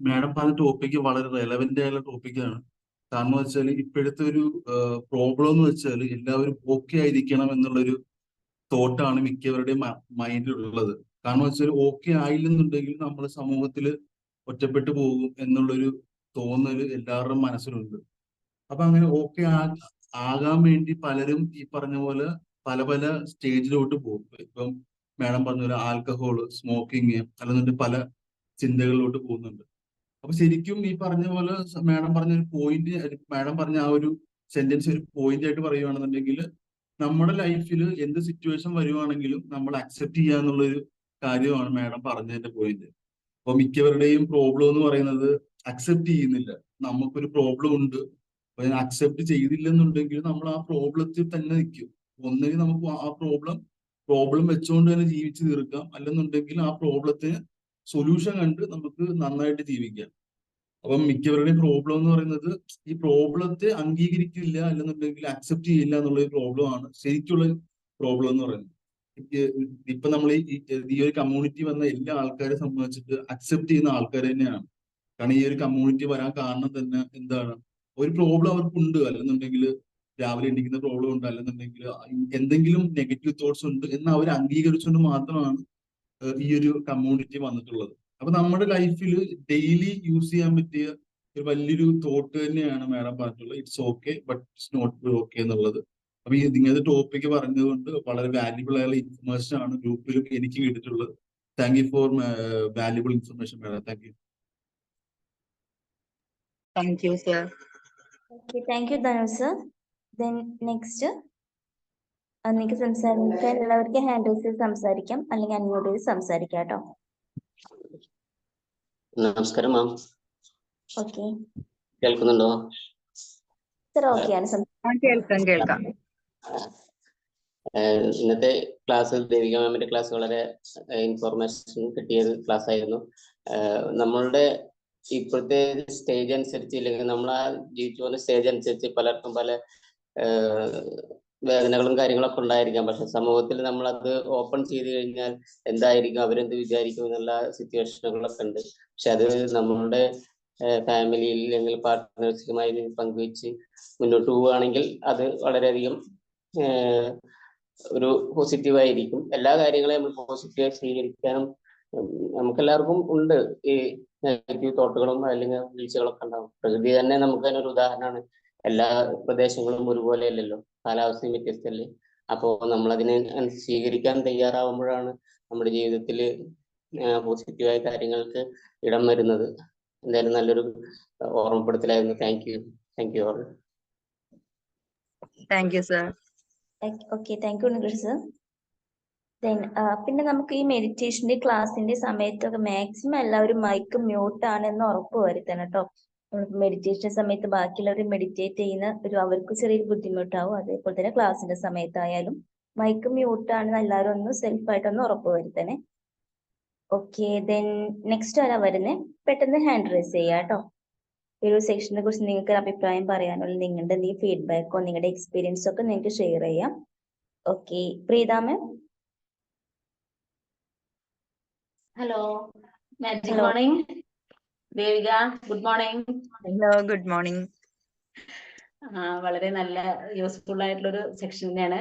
S4: madam പറഞ്ഞ ടോപ്പിക്ക് വളരെ റെലവെന്റ് ആയുള്ള ടോപ്പിക്കാണ്. കാരണം വെച്ചാൽ ഇപ്പോഴത്തെ ഒരു പ്രോബ്ലം എന്ന് വെച്ചാൽ എല്ലാവരും ഓക്കെ ആയിരിക്കണം എന്നുള്ളൊരു തോട്ടാണ് മിക്കവരുടെയും മൈൻഡിലുള്ളത്. കാരണം വെച്ചാൽ ഓക്കെ ആയില്ലെന്നുണ്ടെങ്കിൽ നമ്മൾ സമൂഹത്തിൽ ഒറ്റപ്പെട്ടു പോകും എന്നുള്ളൊരു തോന്നല് എല്ലാവരുടെയും മനസ്സിലുണ്ട്. അപ്പൊ അങ്ങനെ ഓക്കെ ആകാൻ വേണ്ടി പലരും ഈ പറഞ്ഞ പോലെ പല പല സ്റ്റേജിലോട്ട് പോകും. ഇപ്പം മാഡം പറഞ്ഞ പോലെ ആൽക്കഹോള്, സ്മോക്കിങ്, അല്ലെന്നുണ്ടെങ്കിൽ പല ചിന്തകളിലോട്ട് പോകുന്നുണ്ട്. അപ്പൊ ശരിക്കും ഈ പറഞ്ഞ പോലെ മാഡം പറഞ്ഞ ഒരു പോയിന്റ്, മാഡം പറഞ്ഞ ആ ഒരു സെന്റൻസ് ഒരു പോയിന്റ് ആയിട്ട് പറയുകയാണെന്നുണ്ടെങ്കിൽ നമ്മുടെ ലൈഫിൽ എന്ത് സിറ്റുവേഷൻ വരുവാണെങ്കിലും നമ്മൾ അക്സെപ്റ്റ് ചെയ്യുക എന്നുള്ളൊരു കാര്യമാണ് മാഡം പറഞ്ഞതിന്റെ പോയിന്റ്. അപ്പൊ മിക്കവരുടെയും പ്രോബ്ലം എന്ന് പറയുന്നത് അക്സെപ്റ്റ് ചെയ്യുന്നില്ല. നമുക്കൊരു പ്രോബ്ലം ഉണ്ട്, അപ്പൊ അക്സെപ്റ്റ് ചെയ്തില്ലെന്നുണ്ടെങ്കിൽ നമ്മൾ ആ പ്രോബ്ലത്തിൽ തന്നെ നിൽക്കും. ഒന്നുകിൽ നമുക്ക് ആ പ്രോബ്ലം വെച്ചുകൊണ്ട് തന്നെ ജീവിച്ചു തീർക്കാം, അല്ലെന്നുണ്ടെങ്കിൽ ആ പ്രോബ്ലത്തിന് സൊല്യൂഷൻ കണ്ട് നമുക്ക് നന്നായിട്ട് ജീവിക്കാം. അപ്പം മിക്കവരുടെയും പ്രോബ്ലം എന്ന് പറയുന്നത് ഈ പ്രോബ്ലത്തെ അംഗീകരിക്കില്ല, അല്ലെന്നുണ്ടെങ്കിൽ അക്സെപ്റ്റ് ചെയ്യില്ല എന്നുള്ള ഒരു പ്രോബ്ലം ആണ് ശരിക്കുള്ള പ്രോബ്ലം എന്ന് പറയുന്നത്. ഇപ്പൊ നമ്മൾ ഈ ഒരു കമ്മ്യൂണിറ്റി വന്ന എല്ലാ ആൾക്കാരെ സംബന്ധിച്ചിട്ട് അക്സെപ്റ്റ് ചെയ്യുന്ന ആൾക്കാർ തന്നെയാണ്. കാരണം ഈ ഒരു കമ്മ്യൂണിറ്റി വരാൻ കാരണം തന്നെ എന്താണ്, ഒരു പ്രോബ്ലം അവർക്കുണ്ട്, അല്ലെന്നുണ്ടെങ്കിൽ രാവിലെ എണീക്കുന്ന പ്രോബ്ലം ഉണ്ട്, അല്ലെന്നുണ്ടെങ്കിൽ എന്തെങ്കിലും നെഗറ്റീവ് തോട്ട്സ് ഉണ്ട് എന്ന് അവർ അംഗീകരിച്ചുകൊണ്ട് മാത്രമാണ് ഈ ഒരു കമ്മ്യൂണിറ്റി വന്നിട്ടുള്ളത്. അപ്പൊ നമ്മുടെ ലൈഫിൽ ഡെയിലി യൂസ് ചെയ്യാൻ പറ്റിയ ഒരു വലിയൊരു തോട്ട് തന്നെയാണ് മാഡം പറഞ്ഞിട്ടുള്ളത്, it's okay but it's not okay എന്നുള്ളത്. അപ്പൊ ഈ ഇങ്ങനത്തെ ടോപ്പിക്ക് പറഞ്ഞതുകൊണ്ട് വളരെ വാല്യുബിൾ ആയുള്ള ഇൻഫർമേഷൻ ആണ് ഗ്രൂപ്പിലും എനിക്ക് കിട്ടിയിട്ടുള്ളത്. Thank you for valuable information madam. Thank you.
S5: Thank you sir.
S1: Okay, thank U Dhanu sir. Then next നിങ്ങൾക്ക് സംസാരിക്കാൻ ഉള്ളവർക്ക് ഹാൻഡ് റൈസ് ചെയ്ത് സംസാരിക്കാം, അല്ലെങ്കിൽ അൺമ്യൂട്ട് ചെയ്ത് സംസാരിക്കാം കേട്ടോ.
S6: നമസ്കാരം മാം,
S1: ഓക്കെ
S6: കേൾക്കുന്നുണ്ടോ?
S1: സർ, ഓക്കെയാണ്.
S5: കേൾക്കാം.
S6: ഇന്നത്തെ ക്ലാസ് ദേവിക മാമിന്റെ ക്ലാസ് വളരെ ഇൻഫോർമേഷൻ കിട്ടിയ ക്ലാസ് ആയിരുന്നു. നമ്മളുടെ ഇപ്പോഴത്തെ സ്റ്റേജ് അനുസരിച്ച്, ഇല്ലെങ്കിൽ നമ്മൾ ആ ജീവിച്ചു പോകുന്ന സ്റ്റേജ് അനുസരിച്ച് പലർക്കും പല വേദനകളും കാര്യങ്ങളൊക്കെ ഉണ്ടായിരിക്കാം. പക്ഷെ സമൂഹത്തിൽ നമ്മൾ അത് ഓപ്പൺ ചെയ്ത് കഴിഞ്ഞാൽ എന്തായിരിക്കും, അവരെന്ത് വിചാരിക്കും എന്നുള്ള സിറ്റുവേഷനുകളൊക്കെ ഉണ്ട്. പക്ഷെ അത് നമ്മളുടെ ഫാമിലിയിൽ അല്ലെങ്കിൽ പാർട്ട്നേഴ്സുമായി പങ്കുവെച്ച് മുന്നോട്ട് പോവുകയാണെങ്കിൽ അത് വളരെയധികം ഒരു പോസിറ്റീവായിരിക്കും. എല്ലാ കാര്യങ്ങളെയും നമ്മൾ പോസിറ്റീവായി സ്വീകരിക്കാനും നമുക്കെല്ലാവർക്കും ഉണ്ട് ഈ നെഗറ്റീവ് തോട്ടുകളും അല്ലെങ്കിൽ വീഴ്ചകളൊക്കെ ഉണ്ടാവും. പ്രകൃതി തന്നെ നമുക്ക് അതിനൊരു ഉദാഹരണമാണ്. എല്ലാ പ്രദേശങ്ങളും ഒരുപോലെ അല്ലല്ലോ, കാലാവസ്ഥയും വ്യത്യസ്തമല്ലേ. അപ്പോൾ നമ്മളതിനെ സ്വീകരിക്കാൻ തയ്യാറാവുമ്പോഴാണ് നമ്മുടെ ജീവിതത്തിൽ പോസിറ്റീവായ കാര്യങ്ങൾക്ക് ഇടം വരുന്നത്. എന്തായാലും നല്ലൊരു ഓർമ്മപ്പെടുത്തലായിരുന്നു. Thank you all.
S5: Thank you sir.
S1: Okay, thank you Nikesh sir. Then പിന്നെ നമുക്ക് ഈ മെഡിറ്റേഷന്റെ ക്ലാസ്സിന്റെ സമയത്തൊക്കെ മാക്സിമം എല്ലാവരും മൈക്ക് മ്യൂട്ട് ആണെന്ന് ഉറപ്പ് വരുത്തണം കേട്ടോ. മെഡിറ്റേഷൻ സമയത്ത് ബാക്കിയുള്ളവർ മെഡിറ്റേറ്റ് ചെയ്യുന്ന അവർക്ക് ചെറിയൊരു ബുദ്ധിമുട്ടാവും. അതേപോലെ തന്നെ ക്ലാസ്സിന്റെ സമയത്തായാലും മൈക്ക് മ്യൂട്ട് ആണെന്ന് എല്ലാവരും ഒന്ന് സെൽഫായിട്ടൊന്ന് ഉറപ്പ് വരുത്തണേ. ഓക്കെ, ദെൻ നെക്സ്റ്റ് ആരാ വരുന്നേ? പെട്ടെന്ന് ഹാൻഡ് റൈസ് ചെയ്യാം കേട്ടോ. ഈ ഒരു സെക്ഷനെ കുറിച്ച് നിങ്ങൾക്ക് അഭിപ്രായം പറയാനുള്ള നിങ്ങളുടെ എന്തെങ്കിലും ഫീഡ്ബാക്കോ നിങ്ങളുടെ എക്സ്പീരിയൻസോ ഒക്കെ നിങ്ങൾക്ക് ഷെയർ ചെയ്യാം. Okay, Preetha ma'am.
S7: Hello, magic morning. Devika, good morning.
S5: Hello, good morning.
S7: വളരെ നല്ല യൂസ്ഫുൾ ആയിട്ടുള്ളൊരു സെക്ഷൻ തന്നെയാണ്.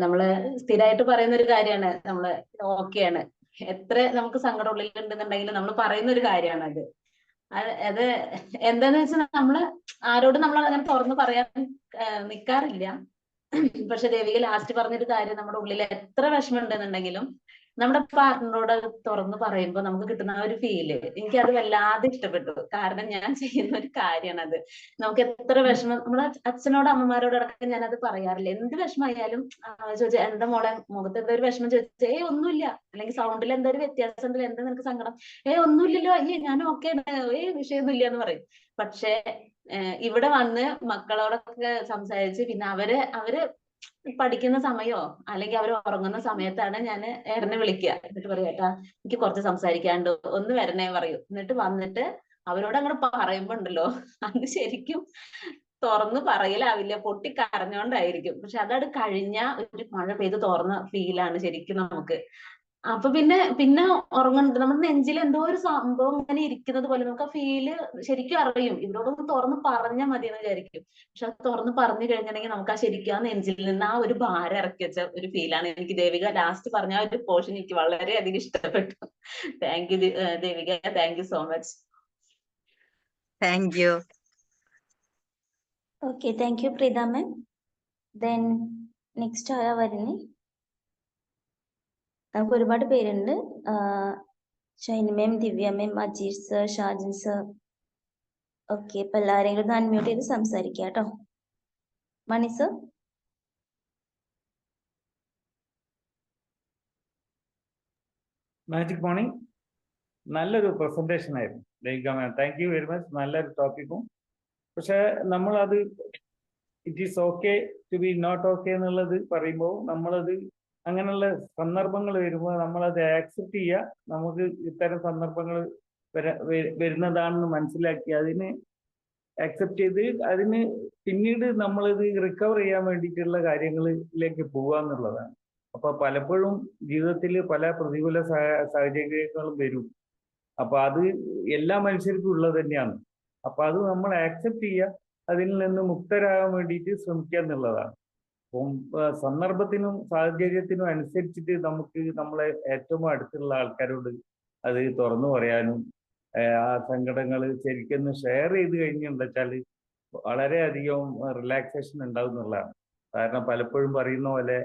S7: നമ്മള് സ്ഥിരമായിട്ട് പറയുന്ന ഒരു കാര്യമാണ്, നമ്മള് ഓക്കെയാണ്. എത്ര നമുക്ക് സങ്കടം ഉള്ളിലുണ്ടെന്നുണ്ടെങ്കിൽ നമ്മൾ പറയുന്ന ഒരു കാര്യമാണ് അത്. അത് എന്താന്ന് വെച്ചാൽ നമ്മള് ആരോടും നമ്മൾ അങ്ങനെ തുറന്ന് പറയാൻ നിൽക്കാറില്ല. പക്ഷെ ദേവിക ലാസ്റ്റ് പറഞ്ഞൊരു കാര്യം, നമ്മുടെ ഉള്ളിൽ എത്ര വിഷമം ഉണ്ടെന്നുണ്ടെങ്കിലും നമ്മുടെ പാർട്ട്ണറോട് തുറന്ന് പറയുമ്പോൾ നമുക്ക് കിട്ടുന്ന ആ ഒരു ഫീല് എനിക്ക് അത് വല്ലാതെ ഇഷ്ടപ്പെട്ടു. കാരണം ഞാൻ ചെയ്യുന്ന ഒരു കാര്യമാണ് അത്. നമുക്ക് എത്ര വിഷമം, നമ്മുടെ അച്ഛനോട് അമ്മമാരോട് അടക്കം ഞാൻ അത് പറയാറില്ല. എന്ത് വിഷമമായാലും ചോദിച്ചാൽ എന്താ മോളെ മുഖത്ത് എന്താ ഒരു വിഷമം ചോദിച്ചാൽ ഒന്നുമില്ല, അല്ലെങ്കിൽ സൗണ്ടിൽ എന്താ ഒരു വ്യത്യാസം ഉണ്ടല്ലോ, എന്താ നിനക്ക് സങ്കടം, ഒന്നുമില്ലല്ലോ, അയ്യേ ഞാൻ ഓക്കെ വിഷയമൊന്നുമില്ല എന്ന് പറയും. പക്ഷെ ഇവിടെ വന്ന് മക്കളോടൊക്കെ സംസാരിച്ച് പിന്നെ അവര് പഠിക്കുന്ന സമയമോ അല്ലെങ്കിൽ അവർ ഉറങ്ങുന്ന സമയത്താണ് ഞാൻ ഏട്ടനെ വിളിക്കുക. എന്നിട്ട് പറയും, ഏട്ടാ എനിക്ക് കുറച്ച് സംസാരിക്കാണ്ട്, ഒന്ന് വരണേ പറയൂ. എന്നിട്ട് വന്നിട്ട് അവരോട് അങ്ങോട്ട് പറയുമ്പോ ഉണ്ടല്ലോ, അത് ശരിക്കും തുറന്ന് പറയലാവില്ല, പൊട്ടി കരഞ്ഞോണ്ടായിരിക്കും. പക്ഷെ അതത് കഴിഞ്ഞ ഒരു മഴ പെയ്ത് തുറന്ന ഫീലാണ് ശരിക്കും നമുക്ക്. അപ്പൊ പിന്നെ ഉറങ്ങുന്നുണ്ട്, നമ്മുടെ നെഞ്ചിൽ എന്തോ ഒരു സംഭവം ഇങ്ങനെ ഇരിക്കുന്നത് പോലെ നമുക്ക് ആ ഫീല് ശരിക്കും അറിയും. ഇവരോടൊന്ന് തുറന്ന് പറഞ്ഞാൽ മതി എന്ന് വിചാരിക്കും. പക്ഷെ അത് തുറന്ന് പറഞ്ഞു കഴിഞ്ഞിട്ടുണ്ടെങ്കിൽ നമുക്ക് ആ ശരിക്കും ആ നെഞ്ചിൽ നിന്ന് ആ ഒരു ഭാരം ഇറക്കി വെച്ച ഒരു ഫീലാണ്. എനിക്ക് ദേവിക ലാസ്റ്റ് പറഞ്ഞ ആ ഒരു പോർഷൻ എനിക്ക് വളരെയധികം ഇഷ്ടപ്പെട്ടു. Thank you Devika, thank you so much.
S5: Thank you.
S1: Okay, thank you Preetha ma'am. Then next ആരാ വരുന്നേ? നമുക്ക് ഒരുപാട് പേരുണ്ട്. Shiny ma'am, Divya ma'am, Ajeesh sir, Shajan sir. Okay, അപ്പൊ എല്ലാരെയും കൂടെ അൺമ്യൂട്ട് ചെയ്ത് സംസാരിക്കാം കേട്ടോ. മണി സർ.
S3: മാജിക് മോർണിംഗ്, നല്ലൊരു പ്രസന്റേഷൻ ആയിരുന്നു Devika ma'am. Thank you very much. നല്ലൊരു ടോപ്പിക്കും. പക്ഷെ നമ്മളത് it is okay to be not okay എന്നുള്ളത് പറയുമ്പോൾ നമ്മളത് അങ്ങനെയുള്ള സന്ദർഭങ്ങൾ വരുമ്പോൾ നമ്മളത് ആക്സെപ്റ്റ് ചെയ്യുക. നമുക്ക് ഇത്തരം സന്ദർഭങ്ങൾ വരുന്നതാണെന്ന് മനസ്സിലാക്കി അതിന് ആക്സെപ്റ്റ് ചെയ്ത് അതിന് പിന്നീട് നമ്മളിത് റിക്കവർ ചെയ്യാൻ വേണ്ടിയിട്ടുള്ള കാര്യങ്ങളിലേക്ക് പോവുക എന്നുള്ളതാണ്. അപ്പൊ പലപ്പോഴും ജീവിതത്തിൽ പല പ്രതികൂല സാഹചര്യങ്ങളും വരും. അപ്പൊ അത് എല്ലാ മനുഷ്യർക്കും ഉള്ളത് തന്നെയാണ്. അപ്പൊ അത് നമ്മൾ ആക്സെപ്റ്റ് ചെയ്യുക, അതിൽ നിന്ന് മുക്തരാകാൻ വേണ്ടിയിട്ട് ശ്രമിക്കുക എന്നുള്ളതാണ്. അപ്പം സന്ദർഭത്തിനും സാഹചര്യത്തിനും അനുസരിച്ചിട്ട് നമുക്ക് നമ്മളെ ഏറ്റവും അടുത്തുള്ള ആൾക്കാരോട് അത് തുറന്നു പറയാനും ആ സങ്കടങ്ങൾ ശരിക്കും ഷെയർ ചെയ്ത് കഴിഞ്ഞുണ്ടെച്ചാൽ വളരെയധികം റിലാക്സേഷൻ ഉണ്ടാവും എന്നുള്ളതാണ്. കാരണം പലപ്പോഴും പറയുന്ന പോലെ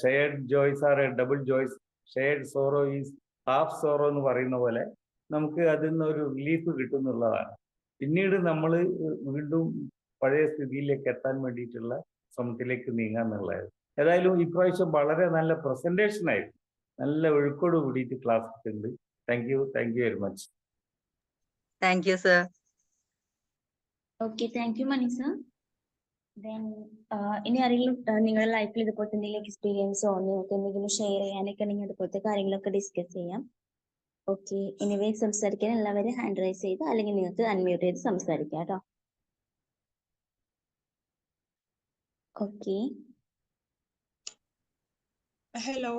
S3: shared joys are a double joys, shared sorrow is half sorrow എന്ന് പറയുന്ന പോലെ നമുക്ക് അതിൽ നിന്ന് ഒരു റിലീഫ് കിട്ടും എന്നുള്ളതാണ്. പിന്നീട് നമ്മൾ വീണ്ടും പഴയ സ്ഥിതിയിലേക്ക് എത്താൻ വേണ്ടിയിട്ടുള്ള ശ്രമത്തിലേക്ക് നീങ്ങാന്നുള്ളത്. ഏതായാലും ഇപ്രാവശ്യം വളരെ നല്ല പ്രസന്റേഷൻ ആയിരുന്നു. നല്ല ഒഴുക്കോട് കൂടിയിട്ട് ക്ലാസ് ഉണ്ട്. Thank you very much.
S5: Thank you sir.
S1: Okay, thank you Mani sir. Then ഇനി ആരെങ്കിലും നിങ്ങളുടെ ലൈഫിൽ ഇതുപോലത്തെ എന്തെങ്കിലും എക്സ്പീരിയൻസോ നിങ്ങൾക്ക് എന്തെങ്കിലും ഷെയർ ചെയ്യാനൊക്കെ ഉണ്ടെങ്കിൽ അതുപോലത്തെ കാര്യങ്ങളൊക്കെ ഡിസ്കസ് ചെയ്യാം. ഓക്കെ, എനിവേ സംസാരിക്കാൻ എല്ലാവരും ഹാൻഡ് റൈസ് ചെയ്ത് അല്ലെങ്കിൽ നിങ്ങൾക്ക് അൺമ്യൂട്ട് ചെയ്ത് സംസാരിക്കാം കേട്ടോ. Okay.
S8: Hello,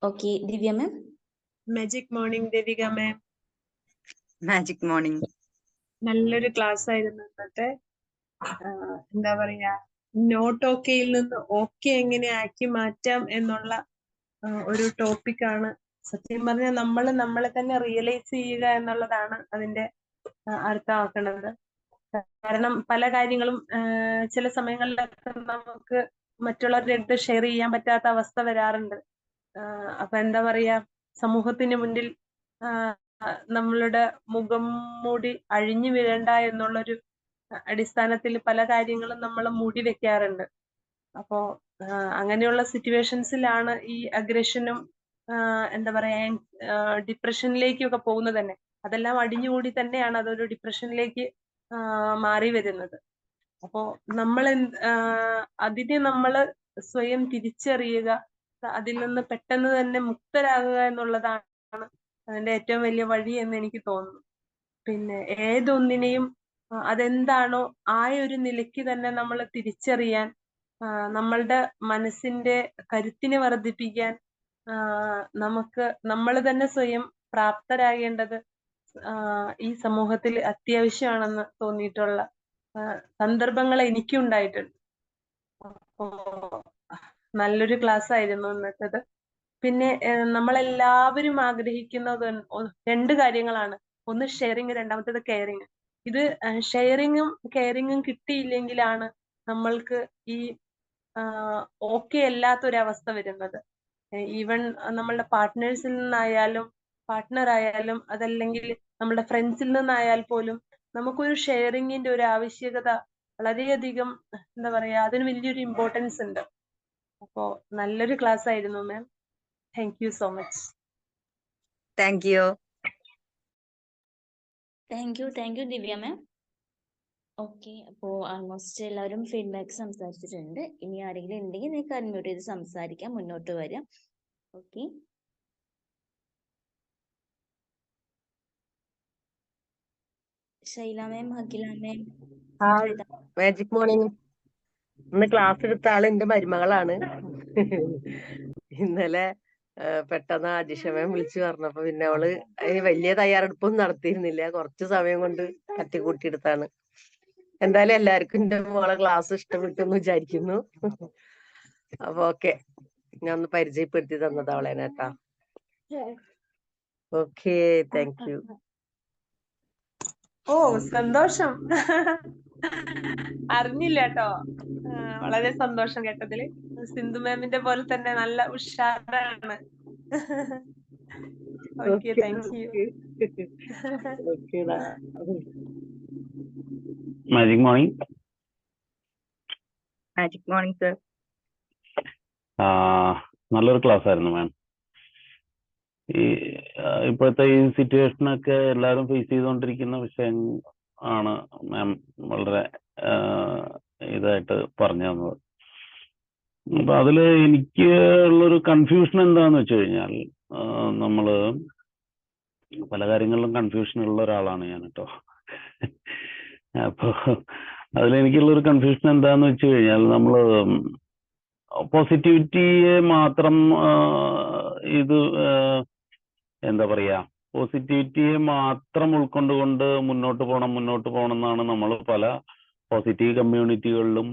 S1: okay, Divya ma'am.
S8: Magic morning Devika ma'am.
S5: Magic morning.
S8: നല്ലൊരു ക്ലാസ് ആയിരുന്നു ഇന്നത്തെ. എന്താ പറയാ, നോട്ട് ഓക്കെയിൽ നിന്ന് ഓക്കെ എങ്ങനെ ആക്കി മാറ്റാം എന്നുള്ള ഒരു ടോപ്പിക്കാണ്. സത്യം പറഞ്ഞാൽ നമ്മളെ തന്നെ റിയലൈസ് ചെയ്യുക എന്നുള്ളതാണ് അതിന്റെ അർത്ഥമാക്കുന്നത്. കാരണം പല കാര്യങ്ങളും ചില സമയങ്ങളിലൊക്കെ നമുക്ക് മറ്റുള്ളവരുടെ അടുത്ത് ഷെയർ ചെയ്യാൻ പറ്റാത്ത അവസ്ഥ വരാറുണ്ട്. അപ്പൊ എന്താ പറയാ, സമൂഹത്തിന് മുന്നിൽ നമ്മളുടെ മുഖം മൂടി അഴിഞ്ഞു വീഴണ്ട എന്നുള്ളൊരു അടിസ്ഥാനത്തിൽ പല കാര്യങ്ങളും നമ്മൾ മൂടി വെക്കാറുണ്ട്. അപ്പോ അങ്ങനെയുള്ള സിറ്റുവേഷൻസിലാണ് ഈ അഗ്രഷനും എന്താ പറയാ ഡിപ്രഷനിലേക്കൊക്കെ പോകുന്നത് തന്നെ. അതെല്ലാം അടിഞ്ഞുകൂടി തന്നെയാണ് അതൊരു ഡിപ്രഷനിലേക്ക് മാറി വരുന്നത്. അപ്പോ നമ്മൾ അതിനെ നമ്മൾ സ്വയം തിരിച്ചറിയുക, അതിൽ നിന്ന് പെട്ടെന്ന് തന്നെ മുക്തരാകുക എന്നുള്ളതാണ് അതിന്റെ ഏറ്റവും വലിയ വഴി എന്ന് എനിക്ക് തോന്നുന്നു. പിന്നെ ഏതൊന്നിനെയും അതെന്താണോ ആ ഒരു നിലയ്ക്ക് തന്നെ നമ്മൾ തിരിച്ചറിയാൻ, നമ്മളുടെ മനസ്സിന്റെ കരുത്തിനെ വർദ്ധിപ്പിക്കാൻ നമുക്ക് നമ്മൾ തന്നെ സ്വയം പ്രാപ്തരാകേണ്ടത് ഈ സമൂഹത്തിൽ അത്യാവശ്യമാണെന്ന് തോന്നിയിട്ടുള്ള സന്ദർഭങ്ങൾ എനിക്കുണ്ടായിട്ടുണ്ട്. അപ്പോ നല്ലൊരു ക്ലാസ് ആയിരുന്നു ഇന്നത്തേത്. പിന്നെ നമ്മളെല്ലാവരും ആഗ്രഹിക്കുന്നത് രണ്ട് കാര്യങ്ങളാണ്. ഒന്ന് ഷെയറിങ്, രണ്ടാമത്തേത് കെയറിങ്. ഇത് ഷെയറിങ്ങും കെയറിങ്ങും കിട്ടിയില്ലെങ്കിലാണ് നമ്മൾക്ക് ഈ ഓക്കെ അല്ലാത്തൊരവസ്ഥ വരുന്നത്. ഈവൻ നമ്മളുടെ പാർട്ട്നേഴ്സിൽ നിന്നായാലും പാർട്ട്ണർ ആയാലും അതല്ലെങ്കിൽ നമ്മുടെ ഫ്രണ്ട്സിൽ നിന്നായാൽ പോലും നമുക്കൊരു ഷെയറിങ്ങിന്റെ ഒരു ആവശ്യകത വളരെയധികം, എന്താ പറയാ, അതിന് വലിയൊരു ഇമ്പോർട്ടൻസ് ഉണ്ട്. അപ്പോ നല്ലൊരു ക്ലാസ് ആയിരുന്നു ma'am. Thank you so much.
S5: Thank you.
S1: Thank you Divya ma'am. Okay, അപ്പോ ആൾമോസ്റ്റ് എല്ലാവരും ഫീഡ്ബാക്ക് സംസാരിച്ചിട്ടുണ്ട്. ഇനി ആരെങ്കിലും ഉണ്ടെങ്കിൽ നിങ്ങൾക്ക് അൺമ്യൂട്ട് ചെയ്ത് സംസാരിക്കാം, മുന്നോട്ട് വരാം. Okay. Shaila ma'am, Akhila ma'am.
S9: Magic morning. ഇന്ന് ക്ലാസ് എടുത്ത ആള് എന്റെ മരുമകളാണ്. ഇന്നലെ പെട്ടെന്ന് അജിഷമേം വിളിച്ചു പറഞ്ഞപ്പോ പിന്നെ അവള് അതിന് വലിയ തയ്യാറെടുപ്പൊന്നും നടത്തിയിരുന്നില്ല. കുറച്ച് സമയം കൊണ്ട് തട്ടിക്കൂട്ടിയെടുത്താണ്. എന്തായാലും എല്ലാവർക്കും എന്റെ മോളെ ക്ലാസ് ഇഷ്ടപ്പെട്ടു എന്ന് വിചാരിക്കുന്നു. അപ്പൊ ഓക്കെ, ഞാൻ ഒന്ന് പരിചയപ്പെടുത്തി തന്നത് അവളേനെ കേട്ടാ. Okay, thank U.
S8: ഓ, സന്തോഷം. അറിഞ്ഞില്ല കേട്ടോ. വളരെ സന്തോഷം കേട്ടതില്. സിന്ധു മാമിന്റെ പോലെ തന്നെ നല്ല ഉഷാറാണ്. Okay, thank you.
S9: ഓക്കേടാ.
S10: Magic morning.
S5: Magic morning sir.
S10: നല്ലൊരു ക്ലാസ് ആയിരുന്നു മാം. ഈ ഇപ്പോഴത്തെ ഈ സിറ്റുവേഷനൊക്കെ എല്ലാവരും ഫേസ് ചെയ്തുകൊണ്ടിരിക്കുന്ന വിഷയം ആണ് മാം വളരെ ഇതായിട്ട് പറഞ്ഞു തന്നത്. അപ്പൊ അതില് എനിക്ക് ഉള്ളൊരു കൺഫ്യൂഷൻ എന്താന്ന് വെച്ച് കഴിഞ്ഞാൽ, നമ്മള് പല കാര്യങ്ങളിലും കൺഫ്യൂഷൻ ഉള്ള ഒരാളാണ് ഞാൻ കേട്ടോ. അപ്പൊ അതിലെനിക്കുള്ളൊരു കൺഫ്യൂഷൻ എന്താന്ന് വെച്ച് കഴിഞ്ഞാൽ, നമ്മള് പോസിറ്റിവിറ്റിയെ മാത്രം ഇത് എന്താ പറയാ, പോസിറ്റിവിറ്റിയെ മാത്രം ഉൾക്കൊണ്ടുകൊണ്ട് മുന്നോട്ട് പോകണം എന്നാണ് നമ്മൾ പല പോസിറ്റീവ് കമ്മ്യൂണിറ്റികളിലും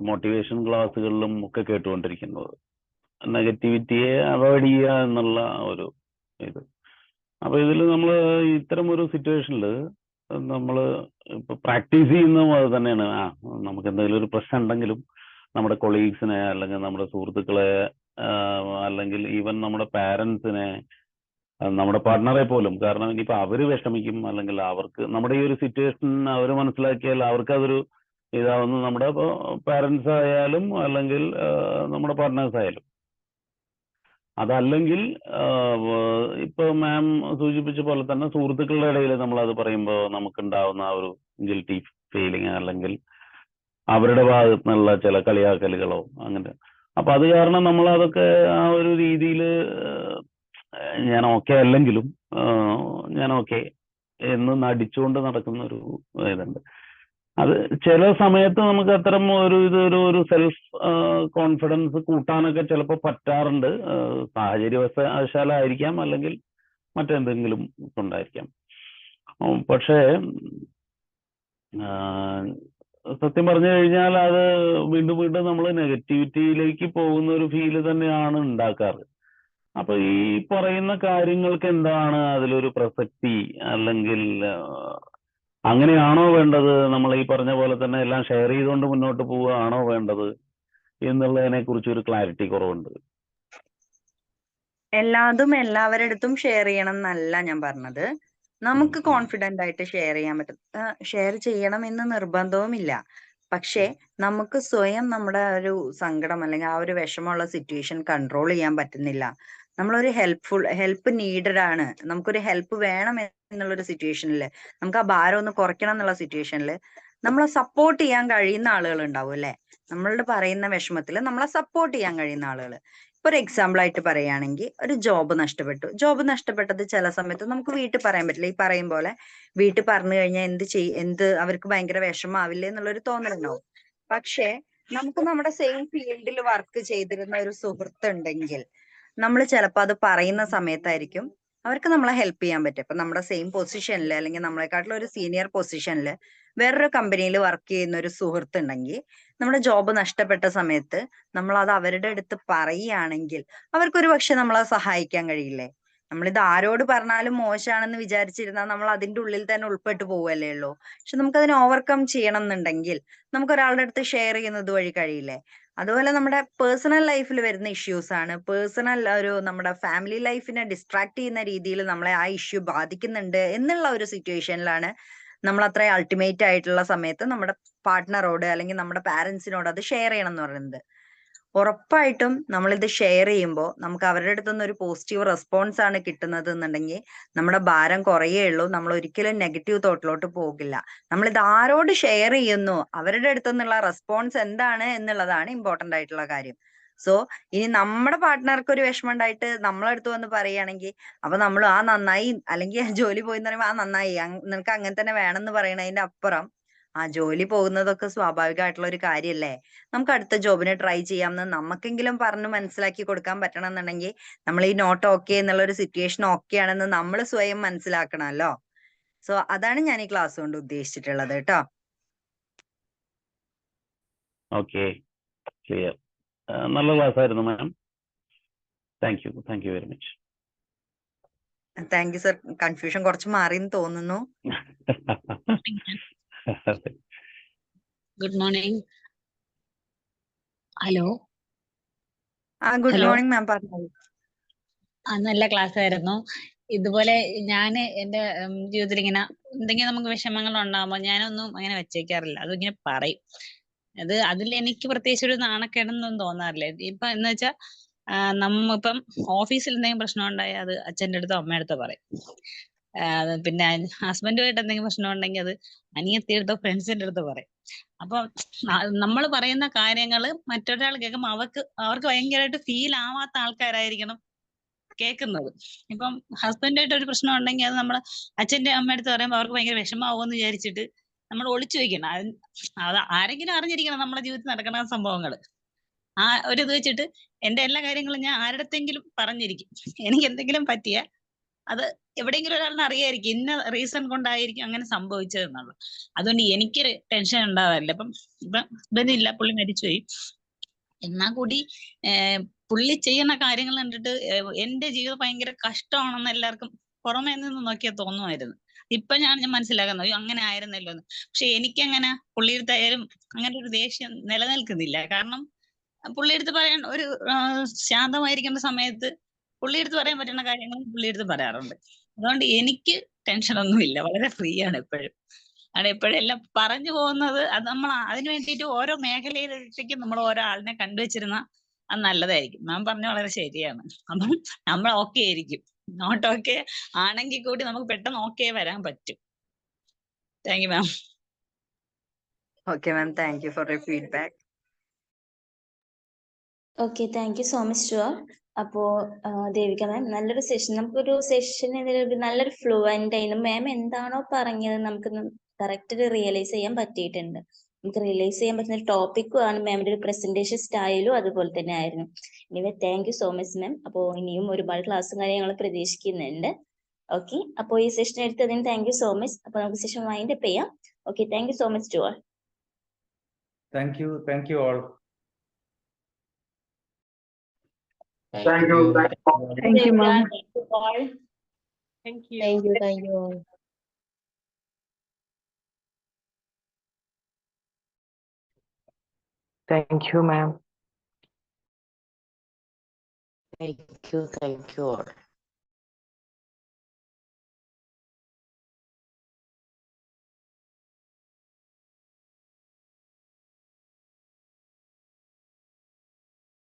S10: മോട്ടിവേഷൻ ക്ലാസ്സുകളിലും ഒക്കെ കേട്ടുകൊണ്ടിരിക്കുന്നത്. നെഗറ്റിവിറ്റിയെ അവോയ്ഡ് ചെയ്യുക എന്നുള്ള ഒരു ഇത്. അപ്പൊ ഇതിൽ നമ്മൾ ഇത്തരം ഒരു സിറ്റുവേഷനിൽ നമ്മൾ ഇപ്പൊ പ്രാക്ടീസ് ചെയ്യുന്നതും അത് തന്നെയാണ്. നമുക്ക് എന്തെങ്കിലും ഒരു പ്രശ്നം ഉണ്ടെങ്കിലും നമ്മുടെ കൊളീഗ്സിനെ അല്ലെങ്കിൽ നമ്മുടെ സുഹൃത്തുക്കളെ അല്ലെങ്കിൽ ഈവൻ നമ്മുടെ പാരൻസിനെ, നമ്മുടെ പാർട്ട്ണറെ പോലും, കാരണം ഇനിയിപ്പോ അവര് വിഷമിക്കും അല്ലെങ്കിൽ അവർക്ക് നമ്മുടെ ഈ ഒരു സിറ്റുവേഷൻ അവർ മനസ്സിലാക്കിയാൽ അവർക്ക് അതൊരു ഇതാവുന്ന, നമ്മുടെ പാരൻസ് ആയാലും അല്ലെങ്കിൽ നമ്മുടെ പാർട്ട്നേഴ്സ് ആയാലും. അതല്ലെങ്കിൽ ഇപ്പൊ മാം സൂചിപ്പിച്ച പോലെ തന്നെ സുഹൃത്തുക്കളുടെ ഇടയിൽ നമ്മൾ അത് പറയുമ്പോൾ നമുക്കുണ്ടാവുന്ന ആ ഒരു ഗിൽറ്റി ഫീലിംഗ് അല്ലെങ്കിൽ അവരുടെ ഭാഗത്തു നിന്നുള്ള ചില കളിയാക്കലുകളോ അങ്ങനെ. അപ്പൊ അത് കാരണം നമ്മൾ അതൊക്കെ ആ ഒരു രീതിയിൽ ഞാൻ ഓക്കെ അല്ലെങ്കിലും ഞാൻ ഓക്കെ എന്ന് നടിച്ചുകൊണ്ട് നടക്കുന്ന ഒരു ഇതുണ്ട്. അത് ചില സമയത്ത് നമുക്ക് അത്തരം ഒരു സെൽഫ് കോൺഫിഡൻസ് കൂട്ടാനൊക്കെ ചിലപ്പോൾ പറ്റാറുണ്ട്. സാഹചര്യവശാലായിരിക്കാം അല്ലെങ്കിൽ മറ്റെന്തെങ്കിലും കൊണ്ടായിരിക്കാം. പക്ഷേ സത്യം പറഞ്ഞു കഴിഞ്ഞാൽ അത് വീണ്ടും നമ്മൾ നെഗറ്റിവിറ്റിയിലേക്ക് പോകുന്ന ഒരു ഫീല് തന്നെയാണ് ഉണ്ടാക്കാറ്. അപ്പൊ ഈ പറയുന്ന കാര്യങ്ങൾക്ക് എന്താണ് അതിലൊരു പ്രസക്തി, അല്ലെങ്കിൽ അങ്ങനെയാണോ വേണ്ടത്, നമ്മൾ ഈ പറഞ്ഞ പോലെ തന്നെ എല്ലാം ഷെയർ ചെയ്തുകൊണ്ട് മുന്നോട്ട് പോവുകയാണോ വേണ്ടത് എന്നുള്ളതിനെ കുറിച്ച് ഒരു ക്ലാരിറ്റി കുറവുണ്ട്.
S5: എല്ലാതും എല്ലാവരുടെ അടുത്തും ഷെയർ ചെയ്യണം എന്നല്ല ഞാൻ പറഞ്ഞത്. നമുക്ക് കോൺഫിഡന്റ് ആയിട്ട് ഷെയർ ചെയ്യാൻ പറ്റും, ഷെയർ ചെയ്യണം എന്ന് നിർബന്ധവുമില്ല. പക്ഷെ നമുക്ക് സ്വയം നമ്മുടെ ഒരു സങ്കടം അല്ലെങ്കിൽ ആ ഒരു വിഷമമുള്ള സിറ്റുവേഷൻ കൺട്രോൾ ചെയ്യാൻ പറ്റുന്നില്ല, നമ്മളൊരു ഹെൽപ്പ് നീഡഡ് ആണ്, നമുക്കൊരു ഹെൽപ്പ് വേണം എന്നുള്ളൊരു സിറ്റുവേഷനിൽ, നമുക്ക് ആ ഭാരം ഒന്ന് കുറയ്ക്കണം എന്നുള്ള സിറ്റുവേഷനിൽ നമ്മളെ സപ്പോർട്ട് ചെയ്യാൻ കഴിയുന്ന ആളുകൾ ഉണ്ടാവും അല്ലെ. നമ്മളുടെ പറയുന്ന വിഷമത്തിൽ നമ്മളെ സപ്പോർട്ട് ചെയ്യാൻ കഴിയുന്ന ആളുകൾ. ഇപ്പൊ ഒരു എക്സാമ്പിൾ ആയിട്ട് പറയുകയാണെങ്കിൽ, ഒരു ജോബ് നഷ്ടപ്പെട്ടത് ചില സമയത്ത് നമുക്ക് വീട്ടിൽ പറയാൻ പറ്റില്ല. ഈ പറയും പോലെ വീട്ടിൽ പറഞ്ഞു കഴിഞ്ഞാൽ എന്ത് അവർക്ക് ഭയങ്കര വിഷമാവില്ലേ എന്നുള്ളൊരു തോന്നലുണ്ടാവും. പക്ഷെ നമുക്ക് നമ്മുടെ സെയിം ഫീൽഡിൽ വർക്ക് ചെയ്തിരുന്ന ഒരു സുഹൃത്ത് ഉണ്ടെങ്കിൽ നമ്മൾ ചിലപ്പോൾ അത് പറയുന്ന സമയത്തായിരിക്കും അവർക്ക് നമ്മളെ ഹെൽപ്പ് ചെയ്യാൻ പറ്റും. ഇപ്പൊ നമ്മുടെ സെയിം പൊസിഷനിൽ അല്ലെങ്കിൽ നമ്മളെക്കാട്ടിലും ഒരു സീനിയർ പൊസിഷനിൽ വേറൊരു കമ്പനിയിൽ വർക്ക് ചെയ്യുന്ന ഒരു സുഹൃത്ത് ഉണ്ടെങ്കിൽ, നമ്മുടെ ജോബ് നഷ്ടപ്പെട്ട സമയത്ത് നമ്മൾ അത് അവരുടെ അടുത്ത് പറയുകയാണെങ്കിൽ അവർക്കൊരു പക്ഷെ നമ്മളെ സഹായിക്കാൻ കഴിയില്ലേ. നമ്മളിത് ആരോട് പറഞ്ഞാലും മോശമാണെന്ന് വിചാരിച്ചിരുന്നാൽ നമ്മൾ അതിന്റെ ഉള്ളിൽ തന്നെ ഉൾപ്പെട്ടു പോവല്ലേ ഉള്ളൂ. പക്ഷെ നമുക്കതിനെ ഓവർകം ചെയ്യണം എന്നുണ്ടെങ്കിൽ നമുക്ക് ഒരാളുടെ അടുത്ത് ഷെയർ ചെയ്യുന്നത് വഴി കഴിയില്ലേ. അതുപോലെ നമ്മുടെ പേഴ്സണൽ ലൈഫിൽ വരുന്ന ഇഷ്യൂസ് ആണ്, നമ്മുടെ ഫാമിലി ലൈഫിനെ ഡിസ്ട്രാക്ട് ചെയ്യുന്ന രീതിയിൽ നമ്മളെ ആ ഇഷ്യൂ ബാധിക്കുന്നുണ്ട് എന്നുള്ള ഒരു സിറ്റുവേഷനിലാണ് നമ്മൾ അത്ര അൾട്ടിമേറ്റ് ആയിട്ടുള്ള സമയത്ത് നമ്മുടെ പാർട്ട്ണറോട് അല്ലെങ്കിൽ നമ്മുടെ പാരന്റ്സിനോട് അത് ഷെയർ ചെയ്യണം എന്ന് പറയുന്നത്. ഉറപ്പായിട്ടും നമ്മളിത് ഷെയർ ചെയ്യുമ്പോൾ നമുക്ക് അവരുടെ അടുത്തുനിന്ന് ഒരു പോസിറ്റീവ് റെസ്പോൺസ് ആണ് കിട്ടുന്നത് എന്നുണ്ടെങ്കിൽ നമ്മുടെ ഭാരം കുറയേ ഉള്ളൂ. നമ്മൾ ഒരിക്കലും നെഗറ്റീവ് തോട്ടിലോട്ട് പോകില്ല. നമ്മളിത് ആരോട് ഷെയർ ചെയ്യുന്നു അവരുടെ അടുത്തുനിന്നുള്ള റെസ്പോൺസ് എന്താണ് എന്നുള്ളതാണ് ഇമ്പോർട്ടന്റ് ആയിട്ടുള്ള കാര്യം. സോ ഇനി നമ്മുടെ പാർട്ട്ണർക്ക് ഒരു വിഷമം ഉണ്ടായിട്ട് നമ്മളടുത്ത് വന്ന് പറയുകയാണെങ്കിൽ അപ്പൊ നമ്മൾ ആ നന്നായി അല്ലെങ്കിൽ ജോലി പോയി എന്ന് പറയുമ്പോൾ ആ നന്നായി നിനക്ക് അങ്ങനെ തന്നെ വേണമെന്ന് പറയണതിന്റെ അപ്പുറം ആ ജോലി പോകുന്നതൊക്കെ സ്വാഭാവികമായിട്ടുള്ള ഒരു കാര്യല്ലേ, നമുക്ക് അടുത്ത ജോബിന് ട്രൈ ചെയ്യാമെന്ന് നമുക്കെങ്കിലും പറഞ്ഞ് മനസ്സിലാക്കി കൊടുക്കാൻ പറ്റണം എന്നുണ്ടെങ്കിൽ നമ്മൾ ഈ നോട്ട് ഓക്കെ എന്നുള്ള ഒരു സിറ്റുവേഷൻ ഓക്കെ ആണെന്ന് നമ്മൾ സ്വയം മനസ്സിലാക്കണമല്ലോ. സോ അതാണ് ഞാൻ ഈ ക്ലാസ് കൊണ്ട് ഉദ്ദേശിച്ചിട്ടുള്ളത് കേട്ടോ.
S10: Okay, clear. നല്ല ക്ലാസ് ആയിരുന്നു ma'am. Thank you very much.
S5: Thank you sir. Confusion കുറച്ച് മാറിയെന്ന് തോന്നുന്നു.
S11: Good morning. Hello.
S5: Good morning ma'am, പറഞ്ഞോളൂ.
S11: നല്ല ക്ലാസ് ആയിരുന്നു. ഇതുപോലെ ഞാന് എന്റെ ജീവിതത്തിൽ ഇങ്ങനെ എന്തെങ്കിലും നമുക്ക് വിഷമങ്ങൾ ഉണ്ടാകുമ്പോൾ ഞാനൊന്നും അങ്ങനെ വെച്ചേക്കാറില്ല. അതിങ്ങനെ പറയും. അതിൽ എനിക്ക് പ്രത്യേകിച്ച് ഒരു നാണക്കേടൊന്നും തോന്നാറില്ല. ഇപ്പൊ എന്ന് വെച്ചാ നമ്മ ഇപ്പം ഓഫീസിൽ എന്തെങ്കിലും പ്രശ്നം ഉണ്ടായാൽ അത് അച്ഛൻ്റെ അടുത്തോ അമ്മയുടെ അടുത്തോ പറയും. പിന്നെ ഹസ്ബൻഡുമായിട്ട് എന്തെങ്കിലും പ്രശ്നം ഉണ്ടെങ്കിൽ അത് അനിയത്തിയുടെ അടുത്തോ ഫ്രണ്ട്സിന്റെ അടുത്തോ പറയും. അപ്പൊ നമ്മൾ പറയുന്ന കാര്യങ്ങള് മറ്റൊരാൾ കേൾക്കുമ്പോൾ അവർക്ക് ഭയങ്കരമായിട്ട് ഫീൽ ആവാത്ത ആൾക്കാരായിരിക്കണം കേൾക്കുന്നത്. ഇപ്പം ഹസ്ബൻഡായിട്ട് ഒരു പ്രശ്നം ഉണ്ടെങ്കിൽ അത് നമ്മൾ അച്ഛന്റെ അമ്മയുടെ അടുത്ത് പറയുമ്പോൾ അവർക്ക് ഭയങ്കര വിഷമാവുമെന്ന് വിചാരിച്ചിട്ട് നമ്മൾ ഒളിച്ചു വെക്കണം. അത് ആരെങ്കിലും അറിഞ്ഞിരിക്കണം നമ്മുടെ ജീവിതത്തിൽ നടക്കുന്ന സംഭവങ്ങൾ. ആ ഒരു ഇത് വെച്ചിട്ട് എന്റെ എല്ലാ കാര്യങ്ങളും ഞാൻ ആരുടെത്തെങ്കിലും പറഞ്ഞിരിക്കും. എനിക്ക് എന്തെങ്കിലും പറ്റിയ അത് എവിടെയെങ്കിലും ഒരാളിനെ അറിയായിരിക്കും ഇന്ന റീസൺ കൊണ്ടായിരിക്കും അങ്ങനെ സംഭവിച്ചത് എന്നുള്ളത്. അതുകൊണ്ട് എനിക്ക് ടെൻഷൻ ഉണ്ടാവാറില്ല. ഇപ്പം ഹസ്ബൻഡ് ഇല്ല, പുള്ളി മരിച്ചുപോയി. എന്നാ കൂടി പുള്ളി ചെയ്യുന്ന കാര്യങ്ങൾ കണ്ടിട്ട് എന്റെ ജീവിതം ഭയങ്കര കഷ്ടമാണെന്ന് എല്ലാവർക്കും പുറമേ നിന്ന് നോക്കിയാൽ തോന്നുമായിരുന്നു. ഇപ്പൊ ഞാൻ മനസ്സിലാക്കുന്നു അയ്യോ അങ്ങനെ ആയിരുന്നല്ലോ എന്ന്. പക്ഷെ എനിക്കങ്ങനെ പുള്ളിയെടുത്തായാലും അങ്ങനെ ഒരു ദേഷ്യം നിലനിൽക്കുന്നില്ല. കാരണം പുള്ളിയെടുത്ത് പറയാൻ ഒരു ശാന്തമായിരിക്കുന്ന സമയത്ത് പുള്ളിയെടുത്ത് പറയാൻ പറ്റുന്ന കാര്യങ്ങളും പുള്ളിയെടുത്ത് പറയാറുണ്ട്. അതുകൊണ്ട് എനിക്ക് ടെൻഷനൊന്നുമില്ല, വളരെ ഫ്രീ ആണ് എപ്പോഴും. അവിടെ എപ്പോഴും എല്ലാം പറഞ്ഞു പോകുന്നത് അത് നമ്മൾ അതിനു വേണ്ടിയിട്ട് ഓരോ മേഖലയിലേക്കും നമ്മൾ ഓരോ ആളിനെ കണ്ടുവച്ചിരുന്ന അത് നല്ലതായിരിക്കും. മാം പറഞ്ഞ വളരെ ശരിയാണ്. അപ്പം നമ്മൾ ഓക്കെ ആയിരിക്കും. നോട്ട് ഓക്കെ ആണെങ്കിൽ കൂടി നമുക്ക് പെട്ടെന്ന് ഓക്കെ വരാൻ പറ്റും. Thank you ma'am.
S5: Okay, ma'am. Thank you for your feedback.
S1: Okay, thank you so much to all. അപ്പോ ദേവിക മാം നല്ലൊരു സെഷൻ, നമുക്കൊരു സെഷൻ നല്ലൊരു ഫ്ലുവൻ്റ് ആയിരുന്നു. മാം എന്താണോ പറഞ്ഞത് നമുക്ക് കറക്റ്റ് റിയലൈസ് ചെയ്യാൻ പറ്റിയിട്ടുണ്ട്. നമുക്ക് റിയലൈസ് ചെയ്യാൻ പറ്റുന്ന ഒരു ടോപ്പിക്കും ആണ്. മാമിന്റെ ഒരു പ്രസന്റേഷൻ സ്റ്റൈലും അതുപോലെ തന്നെ ആയിരുന്നു. Anyway thank you so much ma'am. അപ്പോൾ ഇനിയും ഒരുപാട് ക്ലാസ്സും കാര്യങ്ങൾ പ്രതീക്ഷിക്കുന്നുണ്ട്. ഓക്കെ, അപ്പോൾ ഈ സെഷൻ എടുത്തതിന് താങ്ക് യു സോ മച്ച്. അപ്പോൾ നമുക്ക് സെഷൻ വൈൻഡ് അപ്പ് ചെയ്യാം. Okay, thank you so much to all.
S3: Thank you all.
S6: Thank you.
S1: Thank you, ma'am. Thank you all.
S8: Thank you.
S9: Thank you all.
S12: Thank you, ma'am.
S9: Thank you all.